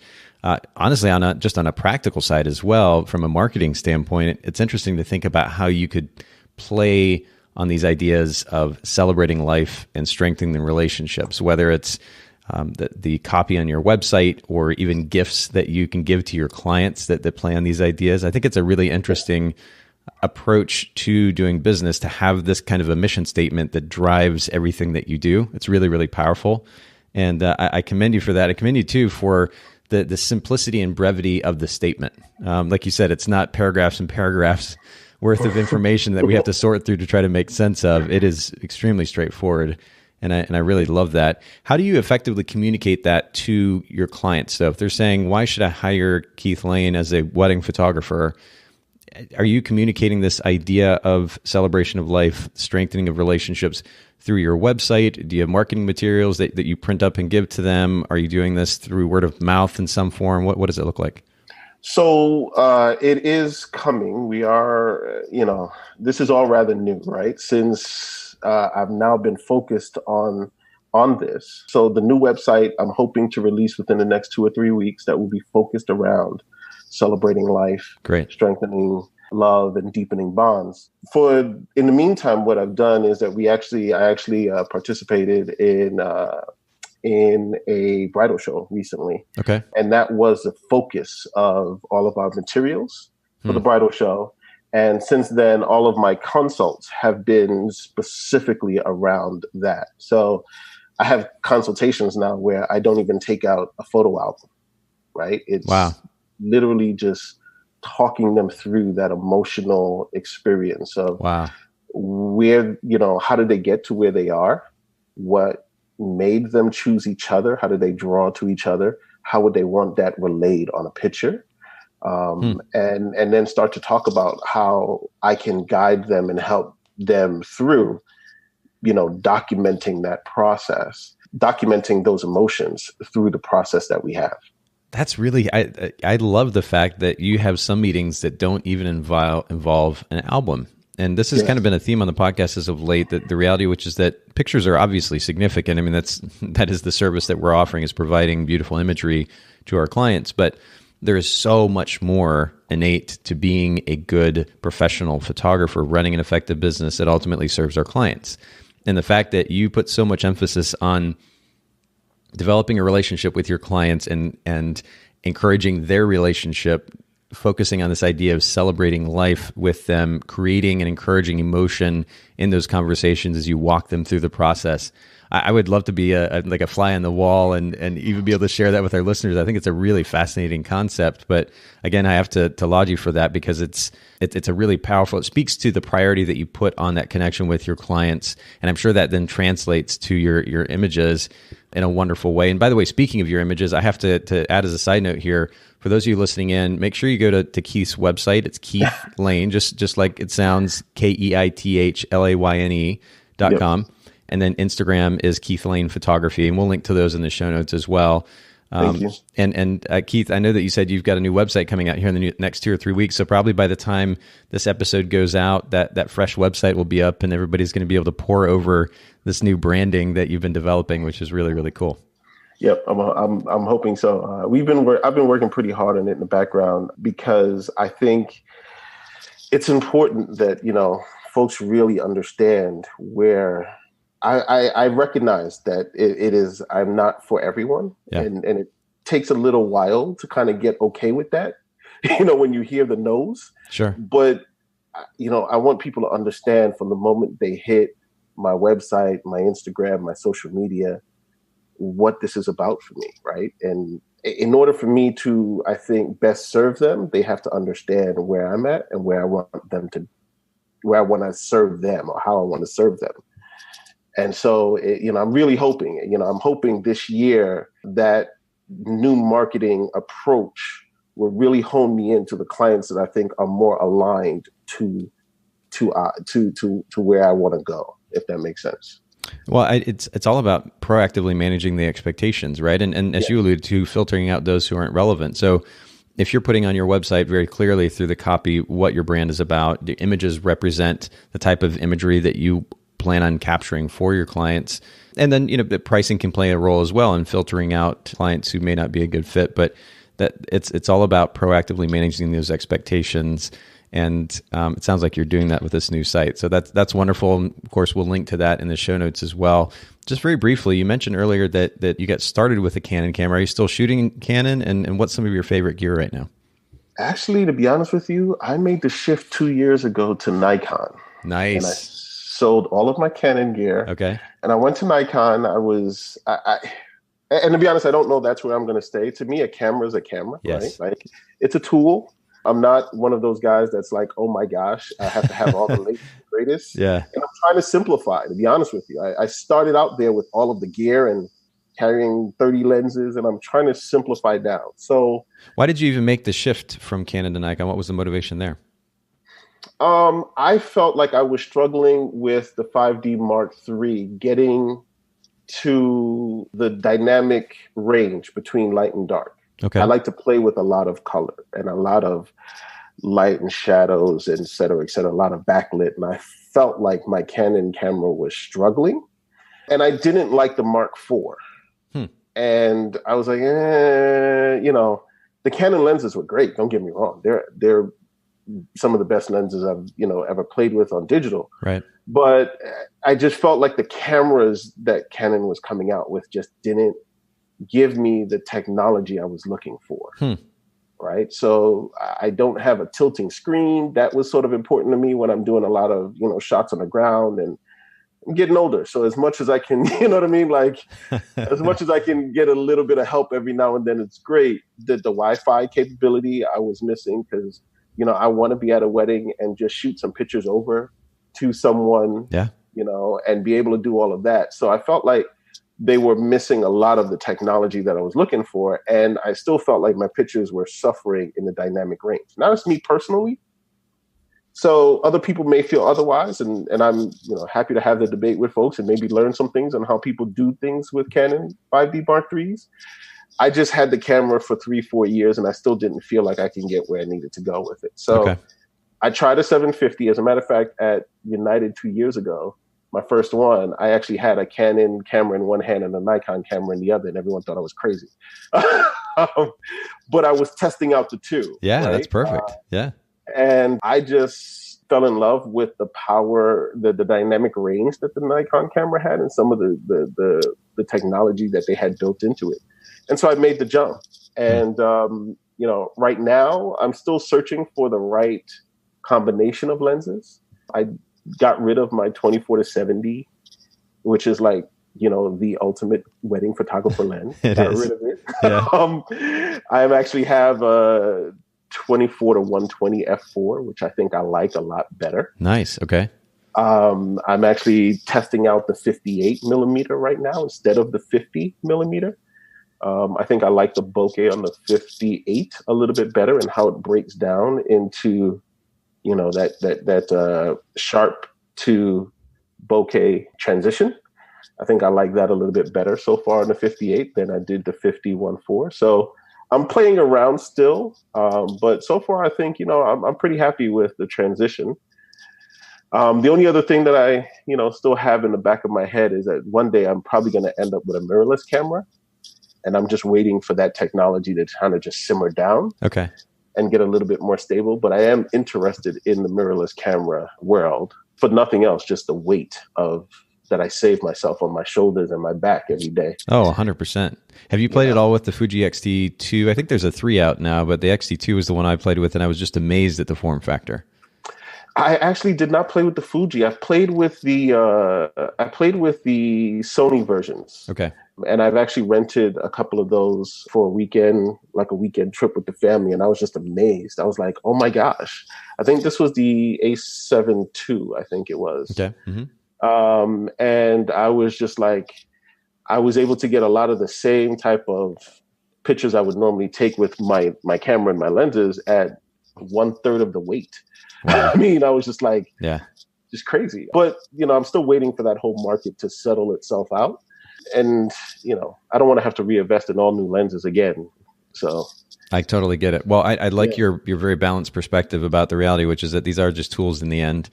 Honestly, on a practical side as well, from a marketing standpoint, it's interesting to think about how you could play on these ideas of celebrating life and strengthening relationships, whether it's the copy on your website or even gifts that you can give to your clients that play on these ideas. I think it's a really interesting approach to doing business to have this kind of a mission statement that drives everything that you do. It's really, really powerful. And I commend you for that. I commend you too for the simplicity and brevity of the statement. Like you said, it's not paragraphs and paragraphs worth of information that we have to sort through to try to make sense of. It is extremely straightforward. And I really love that. How do you effectively communicate that to your clients? So if they're saying, why should I hire Keith Layne as a wedding photographer? Are you communicating this idea of celebration of life, strengthening of relationships through your website? Do you have marketing materials that you print up and give to them? Are you doing this through word of mouth in some form? What does it look like? So it is coming. We are, this is all rather new, right? Since I've now been focused on this. So the new website I'm hoping to release within the next 2 or 3 weeks that will be focused around celebrating life, great, strengthening love, and deepening bonds. In the meantime, what I've done is that I actually participated in a bridal show recently. Okay. And that was the focus of all of our materials for the bridal show. And since then, all of my consults have been specifically around that. So I have consultations now where I don't even take out a photo album, right? It's literally just talking them through that emotional experience of where, how did they get to where they are? What made them choose each other? How did they draw to each other? How would they want that relayed on a picture? And then start to talk about how I can guide them and help them through, documenting that process, documenting those emotions through the process that we have. That's really, I love the fact that you have some meetings that don't even involve an album. And this has kind of been a theme on the podcast as of late, that the reality, which is that pictures are obviously significant. I mean, that is the service that we're offering, is providing beautiful imagery to our clients. But there is so much more innate to being a good professional photographer, running an effective business that ultimately serves our clients. And the fact that you put so much emphasis on developing a relationship with your clients and encouraging their relationship, focusing on this idea of celebrating life with them, creating and encouraging emotion in those conversations as you walk them through the process. I would love to be like a fly on the wall and even be able to share that with our listeners. I think it's a really fascinating concept. But again, I have to laud you for that, because it's a really powerful, it speaks to the priority that you put on that connection with your clients. And I'm sure that then translates to your images in a wonderful way. And by the way, speaking of your images, I have to add as a side note here, for those of you listening in, make sure you go to Keith's website. It's Keith Layne, just like it sounds, KeithLayne.com. And then Instagram is Keith Layne Photography. And we'll link to those in the show notes as well. Thank you. And Keith, I know that you said you've got a new website coming out here in the next 2 or 3 weeks. So probably by the time this episode goes out, that fresh website will be up, and everybody's going to be able to pour over this new branding that you've been developing, which is really, really cool. Yep, I'm hoping so. I've been working pretty hard on it in the background, because I think it's important that folks really understand where I recognize that I'm not for everyone, and it takes a little while to kind of get okay with that. When you hear the no's. Sure. But I want people to understand from the moment they hit my website, my Instagram, my social media, what this is about for me, right? And in order for me to, I think, best serve them, they have to understand where I'm at and where I want to serve them, or how I want to serve them. And so, I'm really hoping, I'm hoping this year that new marketing approach will really hone me into the clients that I think are more aligned to where I want to go, if that makes sense. Well, it's all about proactively managing the expectations, right? And as you alluded to, filtering out those who aren't relevant. So if you're putting on your website very clearly through the copy what your brand is about, the images represent the type of imagery that you plan on capturing for your clients. And then, the pricing can play a role as well in filtering out clients who may not be a good fit. But that it's all about proactively managing those expectations. And it sounds like you're doing that with this new site. So that's wonderful. And of course, we'll link to that in the show notes as well. Just very briefly, you mentioned earlier that you got started with a Canon camera. Are you still shooting Canon? And what's some of your favorite gear right now? Actually, to be honest with you, I made the shift 2 years ago to Nikon. Nice. And I sold all of my Canon gear. Okay. And I went to Nikon. And to be honest, I don't know that's where I'm going to stay. To me, a camera is a camera, yes. Right? Like, it's a tool. I'm not one of those guys that's like, oh my gosh, I have to have all the latest and greatest. Yeah. And I'm trying to simplify, to be honest with you. I started out there with all of the gear and carrying 30 lenses, and I'm trying to simplify down. So why did you even make the shift from Canon to Nikon? What was the motivation there? I felt like I was struggling with the 5D Mark III, getting to the dynamic range between light and dark. Okay. I like to play with a lot of color and a lot of light and shadows, et cetera, a lot of backlit. And I felt like my Canon camera was struggling, and I didn't like the Mark IV. And I was like, the Canon lenses were great. Don't get me wrong. They're some of the best lenses I've, ever played with on digital. Right. But I just felt like the cameras that Canon was coming out with just didn't give me the technology I was looking for. Right. So I don't have a tilting screen. That was sort of important to me when I'm doing a lot of, shots on the ground, and I'm getting older. So as much as I can, you know what I mean? Like as much as I can get a little bit of help every now and then, it's great. The Wi-Fi capability I was missing, because, I want to be at a wedding and just shoot some pictures over to someone, and be able to do all of that. So I felt like they were missing a lot of the technology that I was looking for. And I still felt like my pictures were suffering in the dynamic range. Now, it's me personally. So other people may feel otherwise. And I'm happy to have the debate with folks and maybe learn some things on how people do things with Canon 5D Mark IIIs. I just had the camera for 3-4 years, and I still didn't feel like I can get where I needed to go with it. So I tried a 750. As a matter of fact, at United 2 years ago, my first one, I actually had a Canon camera in one hand and a Nikon camera in the other, and everyone thought I was crazy. But I was testing out the two. Yeah, right? That's perfect. And I just fell in love with the power, the dynamic range that the Nikon camera had, and some of the technology that they had built into it. And so I made the jump. And, right now I'm still searching for the right combination of lenses. I got rid of my 24-70, which is like, the ultimate wedding photographer lens. Got rid of it. Yeah. I actually have a 24-120 f4, which I think I like a lot better. Nice. Okay. I'm actually testing out the 58 millimeter right now instead of the 50 millimeter. I think I like the bokeh on the 58 a little bit better, and how it breaks down into, that sharp to bokeh transition. I think I like that a little bit better so far in the 58 than I did the 50-1.4. So I'm playing around still, but so far I think, I'm pretty happy with the transition. The only other thing that I, still have in the back of my head is that one day I'm probably going to end up with a mirrorless camera, and I'm just waiting for that technology to kind of just simmer down. Okay. And get a little bit more stable. But I am interested in the mirrorless camera world for nothing else, just the weight of that I save myself on my shoulders and my back every day. Oh, 100%. Have you played at all with the Fuji X-T2? I think there's a 3 out now, but the X-T2 was the one I played with, and I was just amazed at the form factor. I actually did not play with the Fuji. I played with the Sony versions. Okay. And I've actually rented a couple of those for a weekend, like a weekend trip with the family. And I was just amazed. I was like, oh my gosh. I think this was the A7 II, I think it was. Okay. Mm-hmm. And I was just like, I was able to get a lot of the same type of pictures I would normally take with my camera and my lenses at 1/3 of the weight. Wow. I mean, I was just like, just crazy. But, I'm still waiting for that whole market to settle itself out. And, I don't want to have to reinvest in all new lenses again. So I totally get it. Well, I like your very balanced perspective about the reality, which is that these are just tools in the end.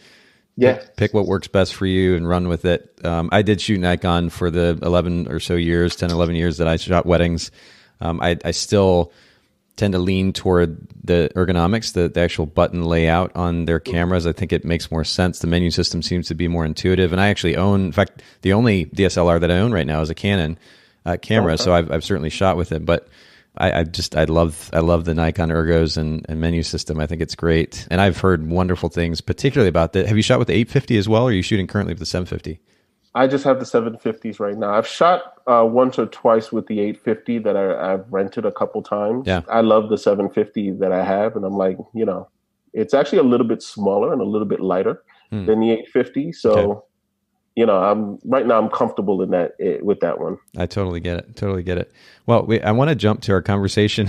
Yeah. Pick what works best for you and run with it. I did shoot Nikon for the 11 or so years, 10, 11 years that I shot weddings. I still tend to lean toward the ergonomics, the actual button layout on their cameras. I think it makes more sense. The menu system seems to be more intuitive. And I actually own, in fact, the only DSLR that I own right now is a Canon camera. Okay. So I've certainly shot with it, but I love the Nikon ergos and menu system. I think it's great. And I've heard wonderful things, particularly about that. Have you shot with the 850 as well, or are you shooting currently with the 750? I just have the 750s right now. I've shot once or twice with the 850 that I've rented a couple times. Yeah. I love the 750 that I have. And I'm like, it's actually a little bit smaller and a little bit lighter than the 850. So, okay. I'm comfortable with that one. I totally get it. Well, I want to jump to our conversation,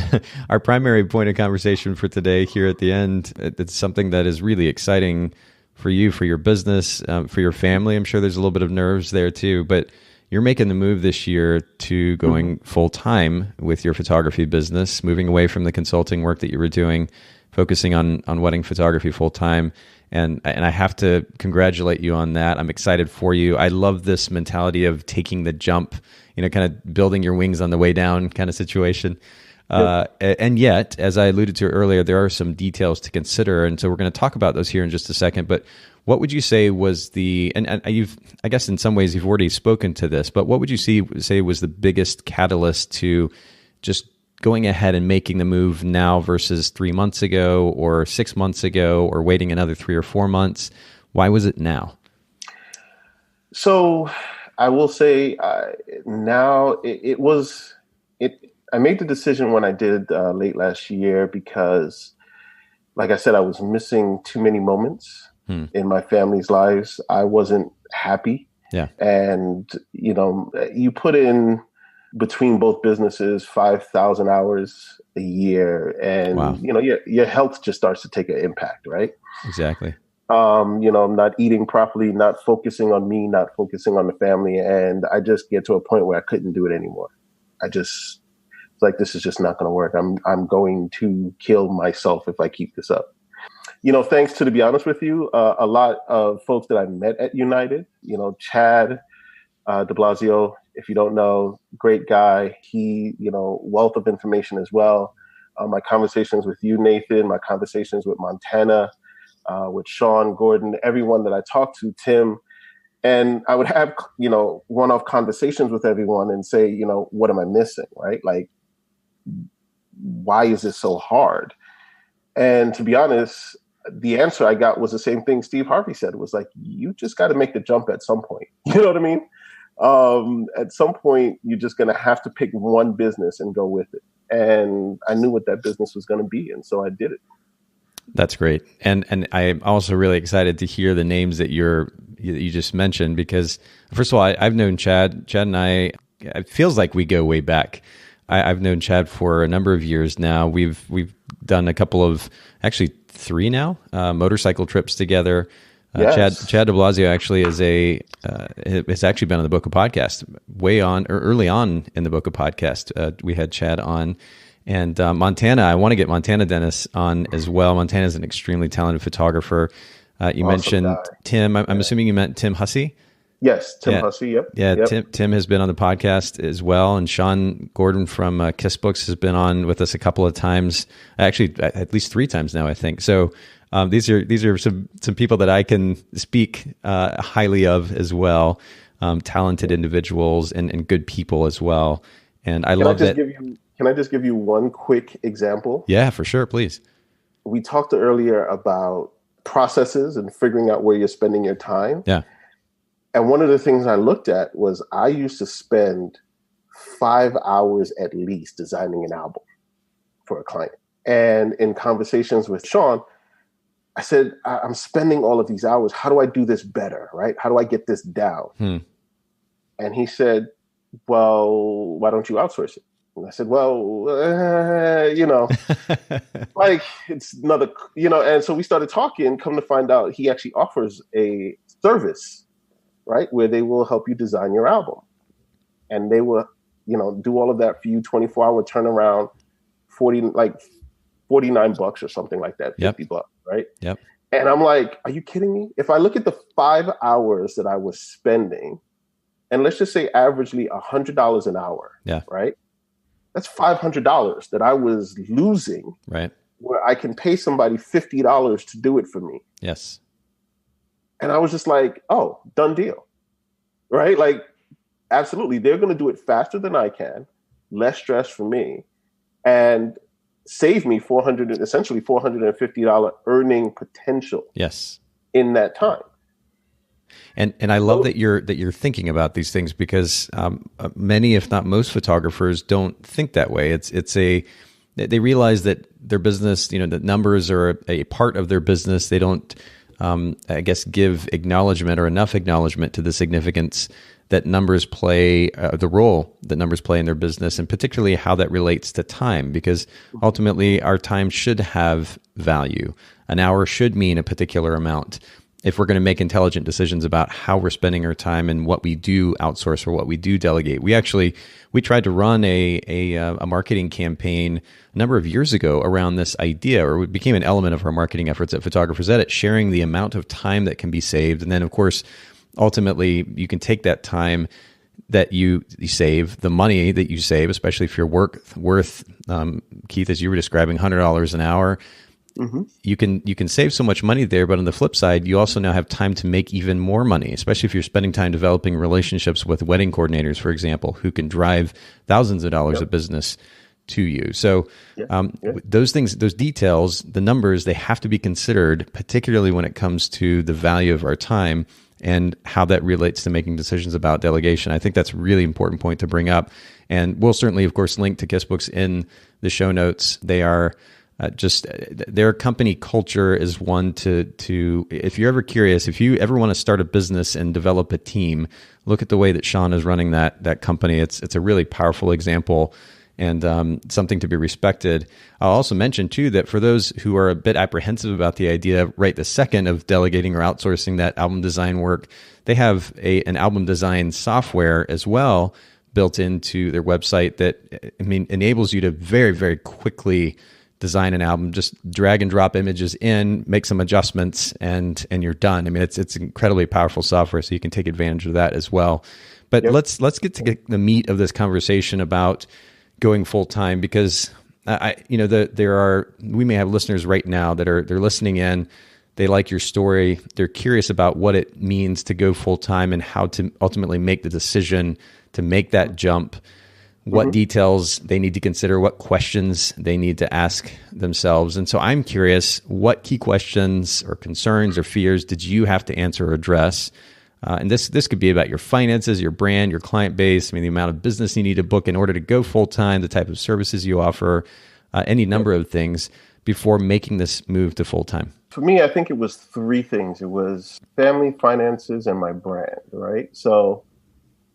our primary point of conversation for today here at the end. It's something that is really exciting for you, for your business, for your family. I'm sure there's a little bit of nerves there too, but you're making the move this year to going full time with your photography business, moving away from the consulting work that you were doing, focusing on wedding photography full time. And I have to congratulate you on that. I'm excited for you. I love this mentality of taking the jump, kind of building your wings on the way down kind of situation. And yet, as I alluded to earlier, there are some details to consider. And so we're going to talk about those here in just a second. But what would you say was I guess in some ways you've already spoken to this, but what would you say was the biggest catalyst to just going ahead and making the move now versus 3 months ago or 6 months ago or waiting another 3 or 4 months? Why was it now? So I will say now I made the decision when I did late last year because, like I said, I was missing too many moments in my family's lives. I wasn't happy. Yeah. And, you put in between both businesses 5,000 hours a year and, wow. Your health just starts to take an impact, right? Exactly. Not eating properly, not focusing on me, not focusing on the family. And I just get to a point where I couldn't do it anymore. Like, this is just not going to work. I'm going to kill myself if I keep this up. Thanks to be honest with you, a lot of folks that I met at United, Chad de Blasio, if you don't know, great guy. He, wealth of information as well. My conversations with you, Nathan, my conversations with Montana, with Sean, Gordon, everyone that I talked to, Tim, and I would have, one-off conversations with everyone and say, what am I missing, right? Like, why is this so hard? And to be honest, the answer I got was the same thing Steve Harvey said. It was like, you just got to make the jump at some point. You know what I mean? At some point, you're just going to have to pick one business and go with it. And I knew what that business was going to be. And so I did it. That's great. And I'm also really excited to hear the names that you just mentioned, because first of all, I've known Chad. Chad and I, it feels like we go way back. I've known Chad for a number of years now. We've done a couple of, actually 3 now, motorcycle trips together. Chad de Blasio actually has actually been on the Bokeh Podcast early on in the Bokeh Podcast. We had Chad on, and Montana. I want to get Montana Dennis on as well. Montana is an extremely talented photographer. You awesome mentioned guy. Tim. I'm assuming you meant Tim Hussey. Yes, Tim Hussey. Yep. Yeah, yep. Tim has been on the podcast as well, and Sean Gordon from Kiss Books has been on with us a couple of times. Actually, at least 3 times now, I think. So. These are some people that I can speak highly of as well, talented individuals and good people as well. And I love that. Can I just give you one quick example? Yeah, for sure, please. We talked earlier about processes and figuring out where you're spending your time. Yeah. And one of the things I looked at was I used to spend 5 hours at least designing an album for a client. And in conversations with Sean, I said, I'm spending all of these hours. How do I do this better, right? How do I get this down? And he said, well, why don't you outsource it? And I said, well, like it's another, and so we started talking, come to find out he actually offers a service, right? Where they will help you design your album. And they will, do all of that for you, 24-hour turnaround, $49 or something like that, $50, right? Yep. And I'm like, are you kidding me? If I look at the 5 hours that I was spending, and let's just say averagely $100 an hour, right? That's $500 that I was losing, right? Where I can pay somebody $50 to do it for me. Yes. And I was just like, oh, done deal, right? Like, absolutely. They're going to do it faster than I can, less stress for me, and save me $450 earning potential. Yes. In that time. And I love that you're thinking about these things, because many, if not most, photographers don't think that way. They realize that their business, that numbers are a part of their business. They don't, I guess, give acknowledgement or enough acknowledgement to the significance that numbers play, the role that numbers play in their business, and particularly how that relates to time, because ultimately our time should have value. An hour should mean a particular amount if we're going to make intelligent decisions about how we're spending our time and what we do outsource or what we do delegate. We tried to run a marketing campaign a number of years ago around this idea, or it became an element of our marketing efforts at Photographers Edit, sharing the amount of time that can be saved. And then, of course, ultimately, you can take that time that you save, the money that you save, especially if you're worth, Keith, as you were describing, $100 an hour. Mm-hmm. You can save so much money there, but on the flip side, you also now have time to make even more money, especially if you're spending time developing relationships with wedding coordinators, for example, who can drive thousands of dollars of business to you. So those things, those details, the numbers, they have to be considered, particularly when it comes to the value of our time and how that relates to making decisions about delegation. I think that's a really important point to bring up. And we'll certainly, of course, link to Kiss Books in the show notes. They are their company culture is one to, if you're ever curious, if you ever want to start a business and develop a team, look at the way that Sean is running that company. It's a really powerful example and something to be respected. I'll also mention too that for those who are a bit apprehensive about the idea right this second of delegating or outsourcing that album design work, they have an album design software as well built into their website that enables you to very, very quickly design an album. Just drag and drop images in, make some adjustments, and you're done. I mean, it's incredibly powerful software, so you can take advantage of that as well. But let's get to the meat of this conversation about going full time, because we may have listeners right now that they're listening in. They like your story. They're curious about what it means to go full time and how to ultimately make the decision to make that jump. What details they need to consider, what questions they need to ask themselves. And so I'm curious, what key questions or concerns or fears did you have to answer or address? And this could be about your finances, your brand, your client base, the amount of business you need to book in order to go full-time, the type of services you offer, any number of things before making this move to full-time. For me, I think it was 3 things. It was family, finances, and my brand, right? So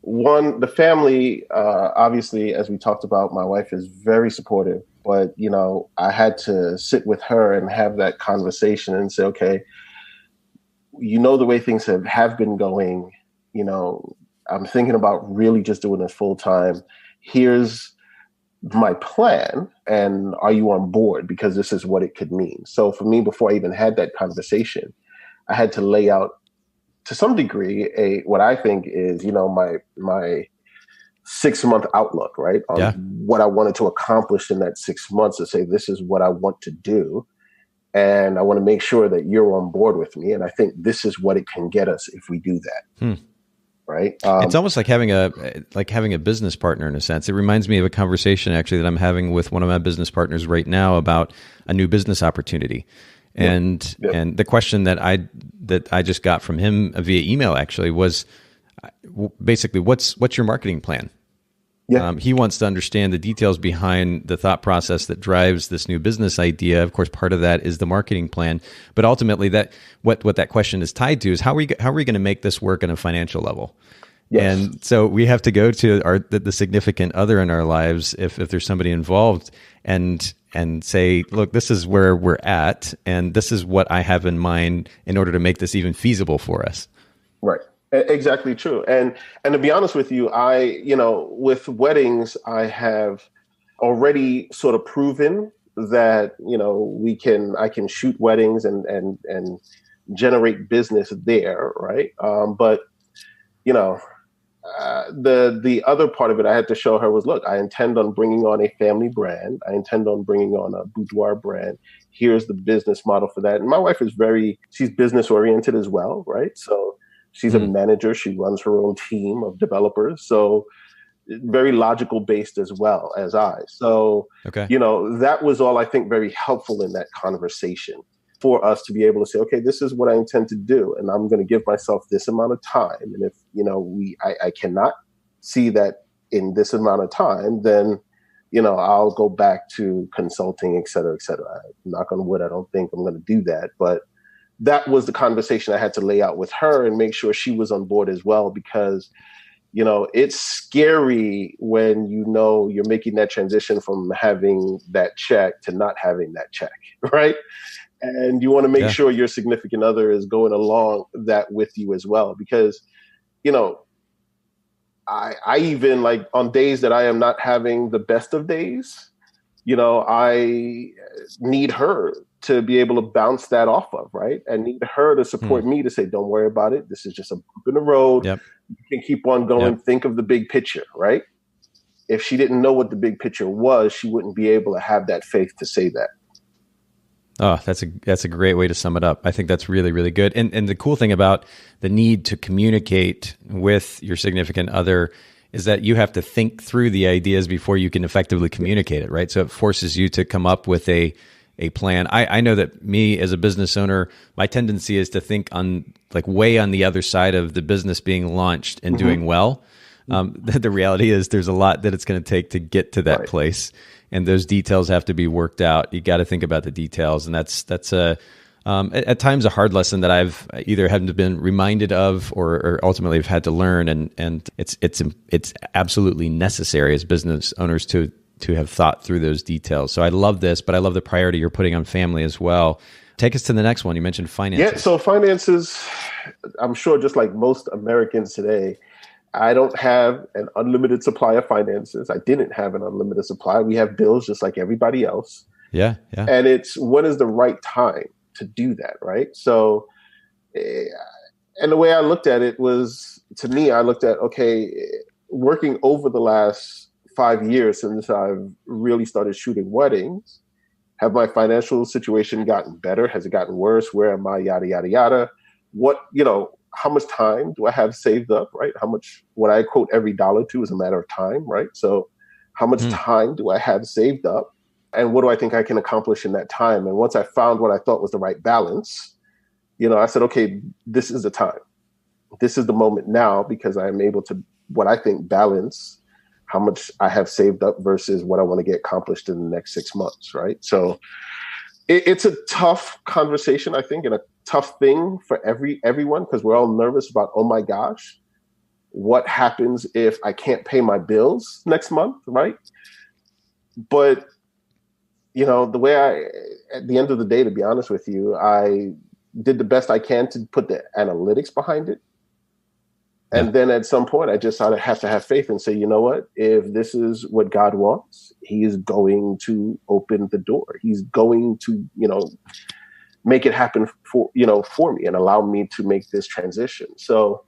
one, the family, obviously, as we talked about, my wife is very supportive, but, I had to sit with her and have that conversation and say, okay, the way things have been going, I'm thinking about really just doing this full time. Here's my plan, and are you on board? Because this is what it could mean. So for me, before I even had that conversation, I had to lay out to some degree what I think is, my 6-month outlook, right? On what I wanted to accomplish in that 6 months, to say, this is what I want to do. And I want to make sure that you're on board with me. And I think this is what it can get us if we do that. Right. It's almost like having a business partner in a sense. It reminds me of a conversation actually that I'm having with one of my business partners right now about a new business opportunity. And the question that I just got from him via email actually was basically, what's your marketing plan? He wants to understand the details behind the thought process that drives this new business idea. Of course, part of that is the marketing plan, but ultimately, what that question is tied to is how are we going to make this work on a financial level? Yes. And so we have to go to the significant other in our lives, if there's somebody involved, and say, look, this is where we're at, and this is what I have in mind in order to make this even feasible for us. Right. Exactly true. And to be honest with you, with weddings, I have already sort of proven that, I can shoot weddings and generate business there. Right. But, the other part of it I had to show her was, look, I intend on bringing on a family brand. I intend on bringing on a boudoir brand. Here's the business model for that. And my wife is she's business oriented as well. Right. So she's a manager. She runs her own team of developers. So very logical based as well as I. So, that was all I think very helpful in that conversation for us to be able to say, okay, this is what I intend to do. And I'm going to give myself this amount of time. And if, I cannot see that in this amount of time, then, I'll go back to consulting, et cetera, et cetera. Knock on wood, I don't think I'm going to do that. But that was the conversation I had to lay out with her and make sure she was on board as well, because, it's scary when you're making that transition from having that check to not having that check, right? And you want to make sure your significant other is going along that with you as well, because, I even, like, on days that I am not having the best of days, I need her to be able to bounce that off of, right? And need her to support me to say, don't worry about it. This is just a bump in the road. Yep. You can keep on going. Yep. Think of the big picture, right? If she didn't know what the big picture was, she wouldn't be able to have that faith to say that. Oh, that's a great way to sum it up. I think that's really, really good. And the cool thing about the need to communicate with your significant other is that you have to think through the ideas before you can effectively communicate it, right? So it forces you to come up with a plan. I know that me as a business owner, my tendency is to think on, like, way on the other side of the business being launched and doing well. The reality is there's a lot that it's going to take to get to that place. And those details have to be worked out. You got to think about the details. And that's at times a hard lesson that I've either hadn't been reminded of or ultimately have had to learn. And it's absolutely necessary as business owners to have thought through those details. So I love this, but I love the priority you're putting on family as well. Take us to the next one. You mentioned finances. Yeah, so finances, I'm sure just like most Americans today, I don't have an unlimited supply of finances. I didn't have an unlimited supply. We have bills just like everybody else. Yeah. And it's when is the right time to do that, right? So, and the way I looked at it was, to me, I looked at, okay, working over the last 5 years since I've really started shooting weddings, have my financial situation gotten better? Has it gotten worse? Where am I? Yada, yada, yada. What, how much time do I have saved up, right? How much, what I quote every dollar to is a matter of time, right? So how much time do I have saved up? And what do I think I can accomplish in that time? And once I found what I thought was the right balance, I said, okay, this is the time. This is the moment now, because I am able to, what I think, balance how much I have saved up versus what I want to get accomplished in the next 6 months, right? So it's a tough conversation, I think, and a tough thing for everyone, because we're all nervous about, oh my gosh, what happens if I can't pay my bills next month, right? But, the way at the end of the day, to be honest with you, I did the best I can to put the analytics behind it. And then at some point, I just have to have faith and say, you know what? If this is what God wants, he is going to open the door. He's going to, make it happen for me and allow me to make this transition. So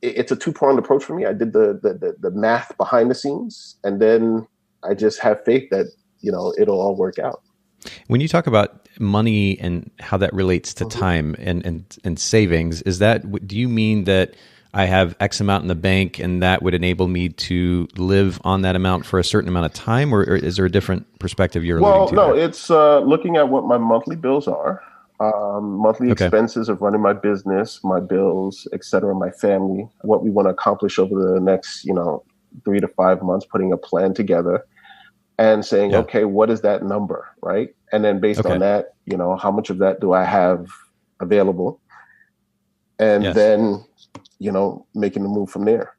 it's a two-pronged approach for me. I did the math behind the scenes, and then I just have faith that, it'll all work out. When you talk about money and how that relates to time and savings, do you mean that I have X amount in the bank and that would enable me to live on that amount for a certain amount of time, or is there a different perspective you're alluding to? Well, no, it's looking at what my monthly bills are, monthly expenses of running my business, my bills, et cetera, my family, what we want to accomplish over the next, 3 to 5 months, putting a plan together and saying, okay, what is that number, right? And then based on that, how much of that do I have available? And then making the move from there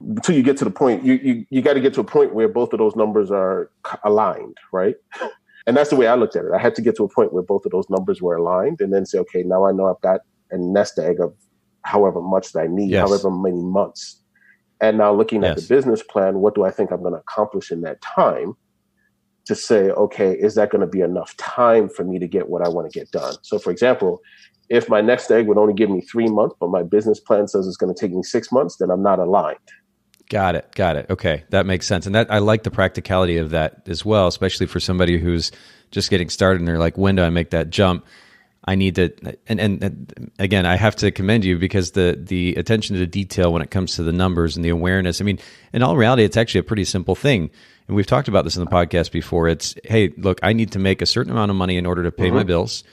until you get to the point, you got to get to a point where both of those numbers are aligned, right? And that's the way I looked at it. I had to get to a point where both of those numbers were aligned and then say, okay, now I know I've got a nest egg of however much that I need, however many months. And now looking at the business plan, what do I think I'm going to accomplish in that time to say, okay, is that going to be enough time for me to get what I want to get done? So for example, if my next egg would only give me 3 months, but my business plan says it's going to take me 6 months, then I'm not aligned. Got it. Okay. That makes sense. And I like the practicality of that as well, especially for somebody who's just getting started and they're like, when do I make that jump? I need to, and again, I have to commend you because the attention to detail when it comes to the numbers and the awareness. I mean, in all reality, it's actually a pretty simple thing. And we've talked about this in the podcast before. It's, hey, look, I need to make a certain amount of money in order to pay my bills,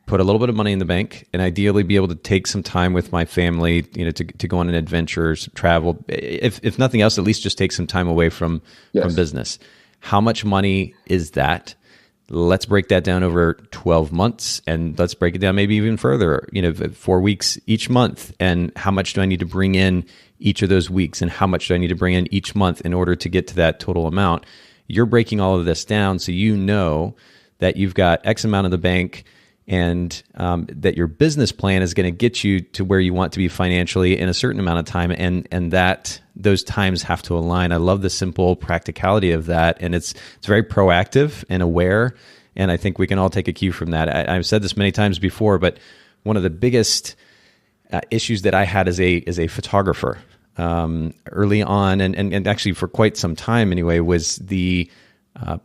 put a little bit of money in the bank, and ideally be able to take some time with my family, to go on an adventure, travel. If nothing else, at least just take some time away from business. How much money is that? Let's break that down over 12 months, and let's break it down maybe even further, 4 weeks each month. And how much do I need to bring in each of those weeks? And how much do I need to bring in each month in order to get to that total amount? You're breaking all of this down so you know that you've got X amount in the bank, and that your business plan is going to get you to where you want to be financially in a certain amount of time, and that those times have to align. I love the simple practicality of that, and it's very proactive and aware, and I think we can all take a cue from that. I've said this many times before, but one of the biggest issues that I had as a photographer early on, and actually for quite some time anyway, was the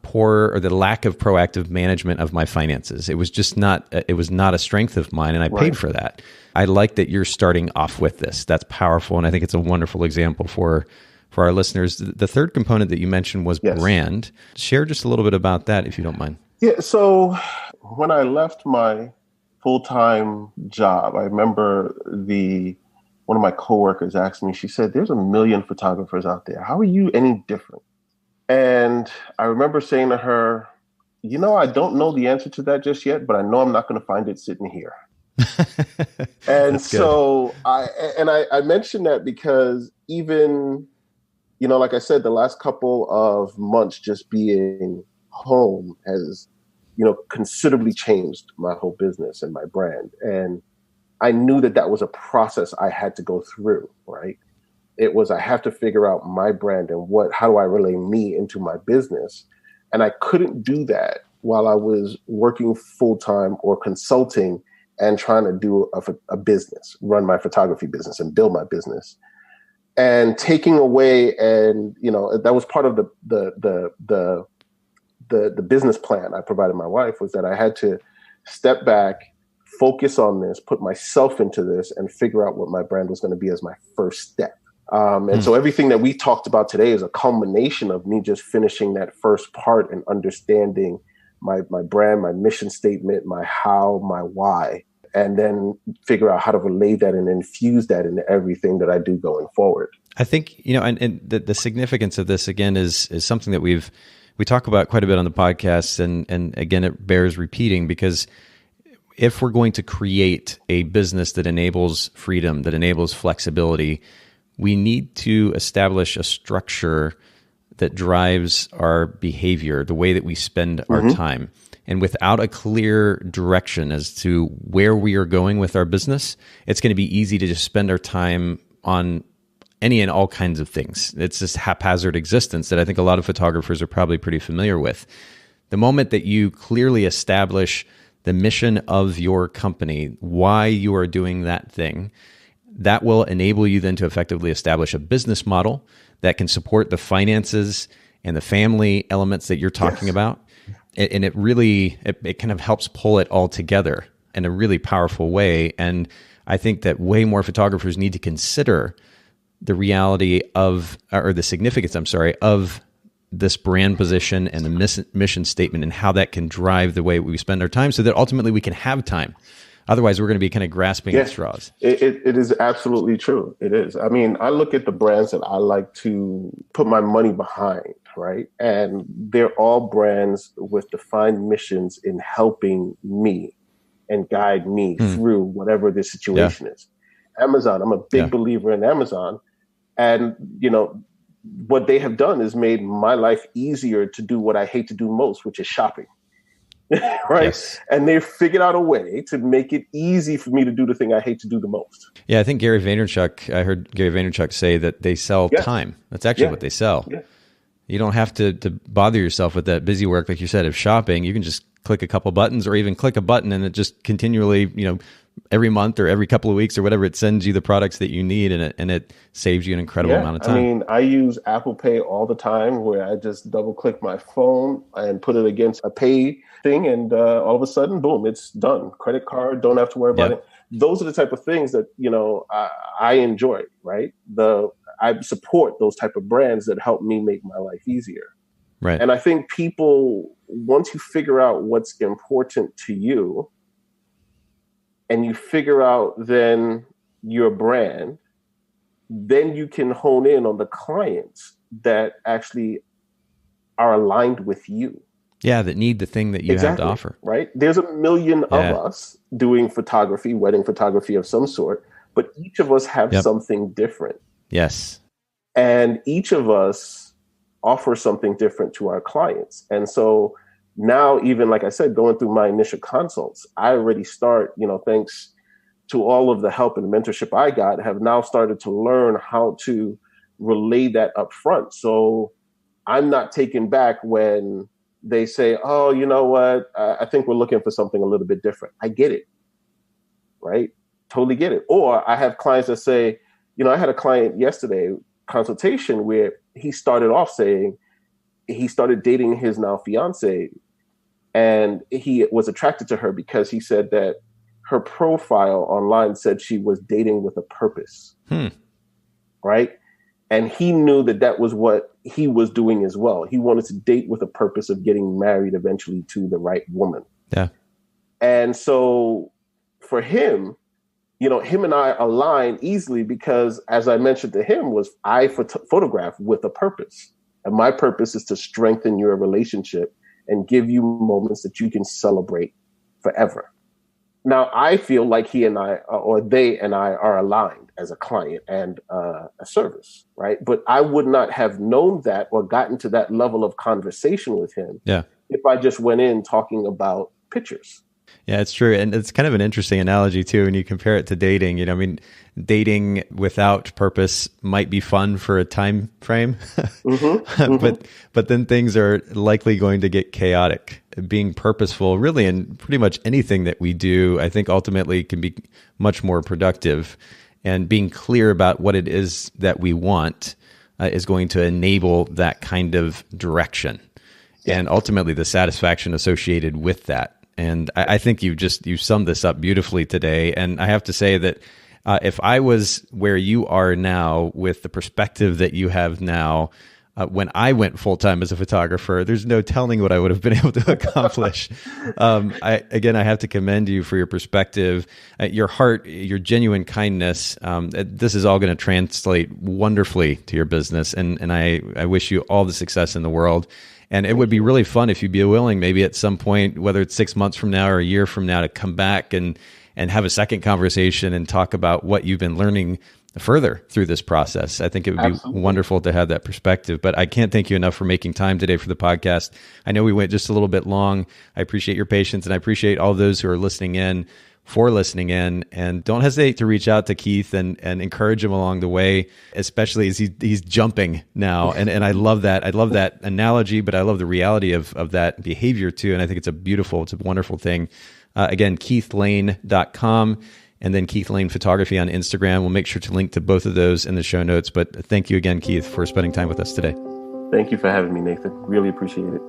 poor or the lack of proactive management of my finances. It was just not a strength of mine, and I paid for that. I like that you're starting off with this. That's powerful, and I think it's a wonderful example for our listeners. The third component that you mentioned was brand. Share just a little bit about that, if you don't mind. Yeah, so when I left my full-time job, I remember one of my coworkers asked me, she said, there's 1 million photographers out there. How are you any different? And I remember saying to her, I don't know the answer to that just yet, but I know I'm not going to find it sitting here. And so I mentioned that because even, like I said, the last couple of months just being home has, considerably changed my whole business and my brand. And I knew that was a process I had to go through, right? It was, I have to figure out my brand and how do I relay me into my business? And I couldn't do that while I was working full-time or consulting and trying to do a business, run my photography business and build my business. And taking away, and, that was part of the business plan I provided my wife, was that I had to step back, focus on this, put myself into this, and figure out what my brand was going to be as my first step. And so everything that we talked about today is a culmination of me just finishing that first part and understanding my brand, my mission statement, my how, my why, and then figure out how to relay that and infuse that into everything that I do going forward. I think, and the significance of this, again, is something that we talk about quite a bit on the podcast. And again, it bears repeating, because if we're going to create a business that enables freedom, that enables flexibility, we need to establish a structure that drives our behavior, the way that we spend our time. And without a clear direction as to where we are going with our business, it's going to be easy to just spend our time on any and all kinds of things. It's this haphazard existence that I think a lot of photographers are probably pretty familiar with. The moment that you clearly establish the mission of your company, why you are doing that thing, that will enable you then to effectively establish a business model that can support the finances and the family elements that you're talking about. And it really, it kind of helps pull it all together in a really powerful way. And I think that way more photographers need to consider the reality of, or the significance, of this brand position and the mission statement and how that can drive the way we spend our time so that ultimately we can have time. Otherwise, we're going to be kind of grasping at straws. It is absolutely true. It is. I mean, I look at the brands that I like to put my money behind, right? And they're all brands with defined missions in helping me and guide me through whatever the situation is. Amazon, I'm a big believer in Amazon. And, you know, what they have done is made my life easier to do what I hate to do most, which is shopping. Right. Yes. And they've figured out a way to make it easy for me to do the thing I hate to do the most. Yeah, I think I heard Gary Vaynerchuk say that they sell time. That's actually what they sell. Yeah. You don't have to bother yourself with that busy work, like you said, of shopping. You can just click a couple buttons or even click a button and it just continually, you know, every month or every couple of weeks or whatever, it sends you the products that you need and it saves you an incredible amount of time. I mean, I use Apple Pay all the time where I just double click my phone and put it against a pay thing and all of a sudden, boom, it's done. Credit card, don't have to worry about it. Those are the type of things that, you know, I enjoy, right? I support those type of brands that help me make my life easier. Right. And I think people, once you figure out what's important to you, and you figure out then your brand, then you can hone in on the clients that actually are aligned with you. Yeah, that need the thing that you have to offer. Right? There's a million of us doing photography, wedding photography of some sort, but each of us have something different. Yes. And each of us offer something different to our clients. And so now, even like I said, going through my initial consults, I already start, you know, thanks to all of the help and mentorship I got, have now started to learn how to relay that up front. So I'm not taken back when they say, oh, you know what, I think we're looking for something a little bit different. I get it, right? Totally get it. Or I have clients that say, you know, I had a client yesterday, consultation, where he started off saying he started dating his now fiance. And he was attracted to her because he said that her profile online said she was dating with a purpose. Right? And he knew that that was what he was doing as well. He wanted to date with a purpose of getting married eventually to the right woman. Yeah. And so for him, you know, him and I align easily because, as I mentioned to him, was I photograph with a purpose. And my purpose is to strengthen your relationship and give you moments that you can celebrate forever. Now, I feel like he and I, or they and I, are aligned as a client and a service, right? But I would not have known that or gotten to that level of conversation with him if I just went in talking about pictures. Yeah, it's true. And it's kind of an interesting analogy too, when you compare it to dating. You know, I mean, dating without purpose might be fun for a time frame, but then things are likely going to get chaotic. Being purposeful really in pretty much anything that we do, I think ultimately can be much more productive. And being clear about what it is that we want is going to enable that kind of direction and ultimately the satisfaction associated with that. And I think you summed this up beautifully today. And I have to say that if I was where you are now with the perspective that you have now, when I went full-time as a photographer, there's no telling what I would have been able to accomplish. I have to commend you for your perspective, your heart, your genuine kindness. This is all going to translate wonderfully to your business. And I wish you all the success in the world. And it would be really fun if you'd be willing, maybe at some point, whether it's 6 months from now or a year from now, to come back and have a second conversation and talk about what you've been learning further through this process. I think it would Absolutely. be wonderful to have that perspective. But I can't thank you enough for making time today for the podcast. I know we went just a little bit long. I appreciate your patience, and I appreciate all those who are listening in for listening in. And don't hesitate to reach out to Keith and encourage him along the way, especially as he's jumping now. And I love that. I love that analogy, but I love the reality of that behavior too. And I think it's a wonderful thing. Again, KeithLayne.com. And then Keith Layne Photography on Instagram. We'll make sure to link to both of those in the show notes. But thank you again, Keith, for spending time with us today. Thank you for having me, Nathan. Really appreciate it.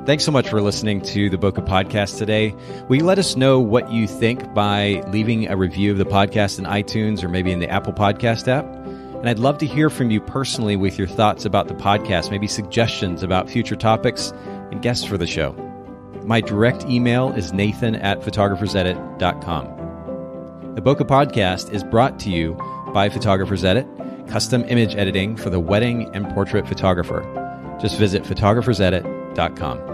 Thanks so much for listening to the Bokeh Podcast today. Will you let us know what you think by leaving a review of the podcast in iTunes or maybe in the Apple Podcast app? And I'd love to hear from you personally with your thoughts about the podcast, maybe suggestions about future topics and guests for the show. My direct email is nathan@photographersedit.com. The Bokeh Podcast is brought to you by Photographers Edit, custom image editing for the wedding and portrait photographer. Just visit photographersedit.com.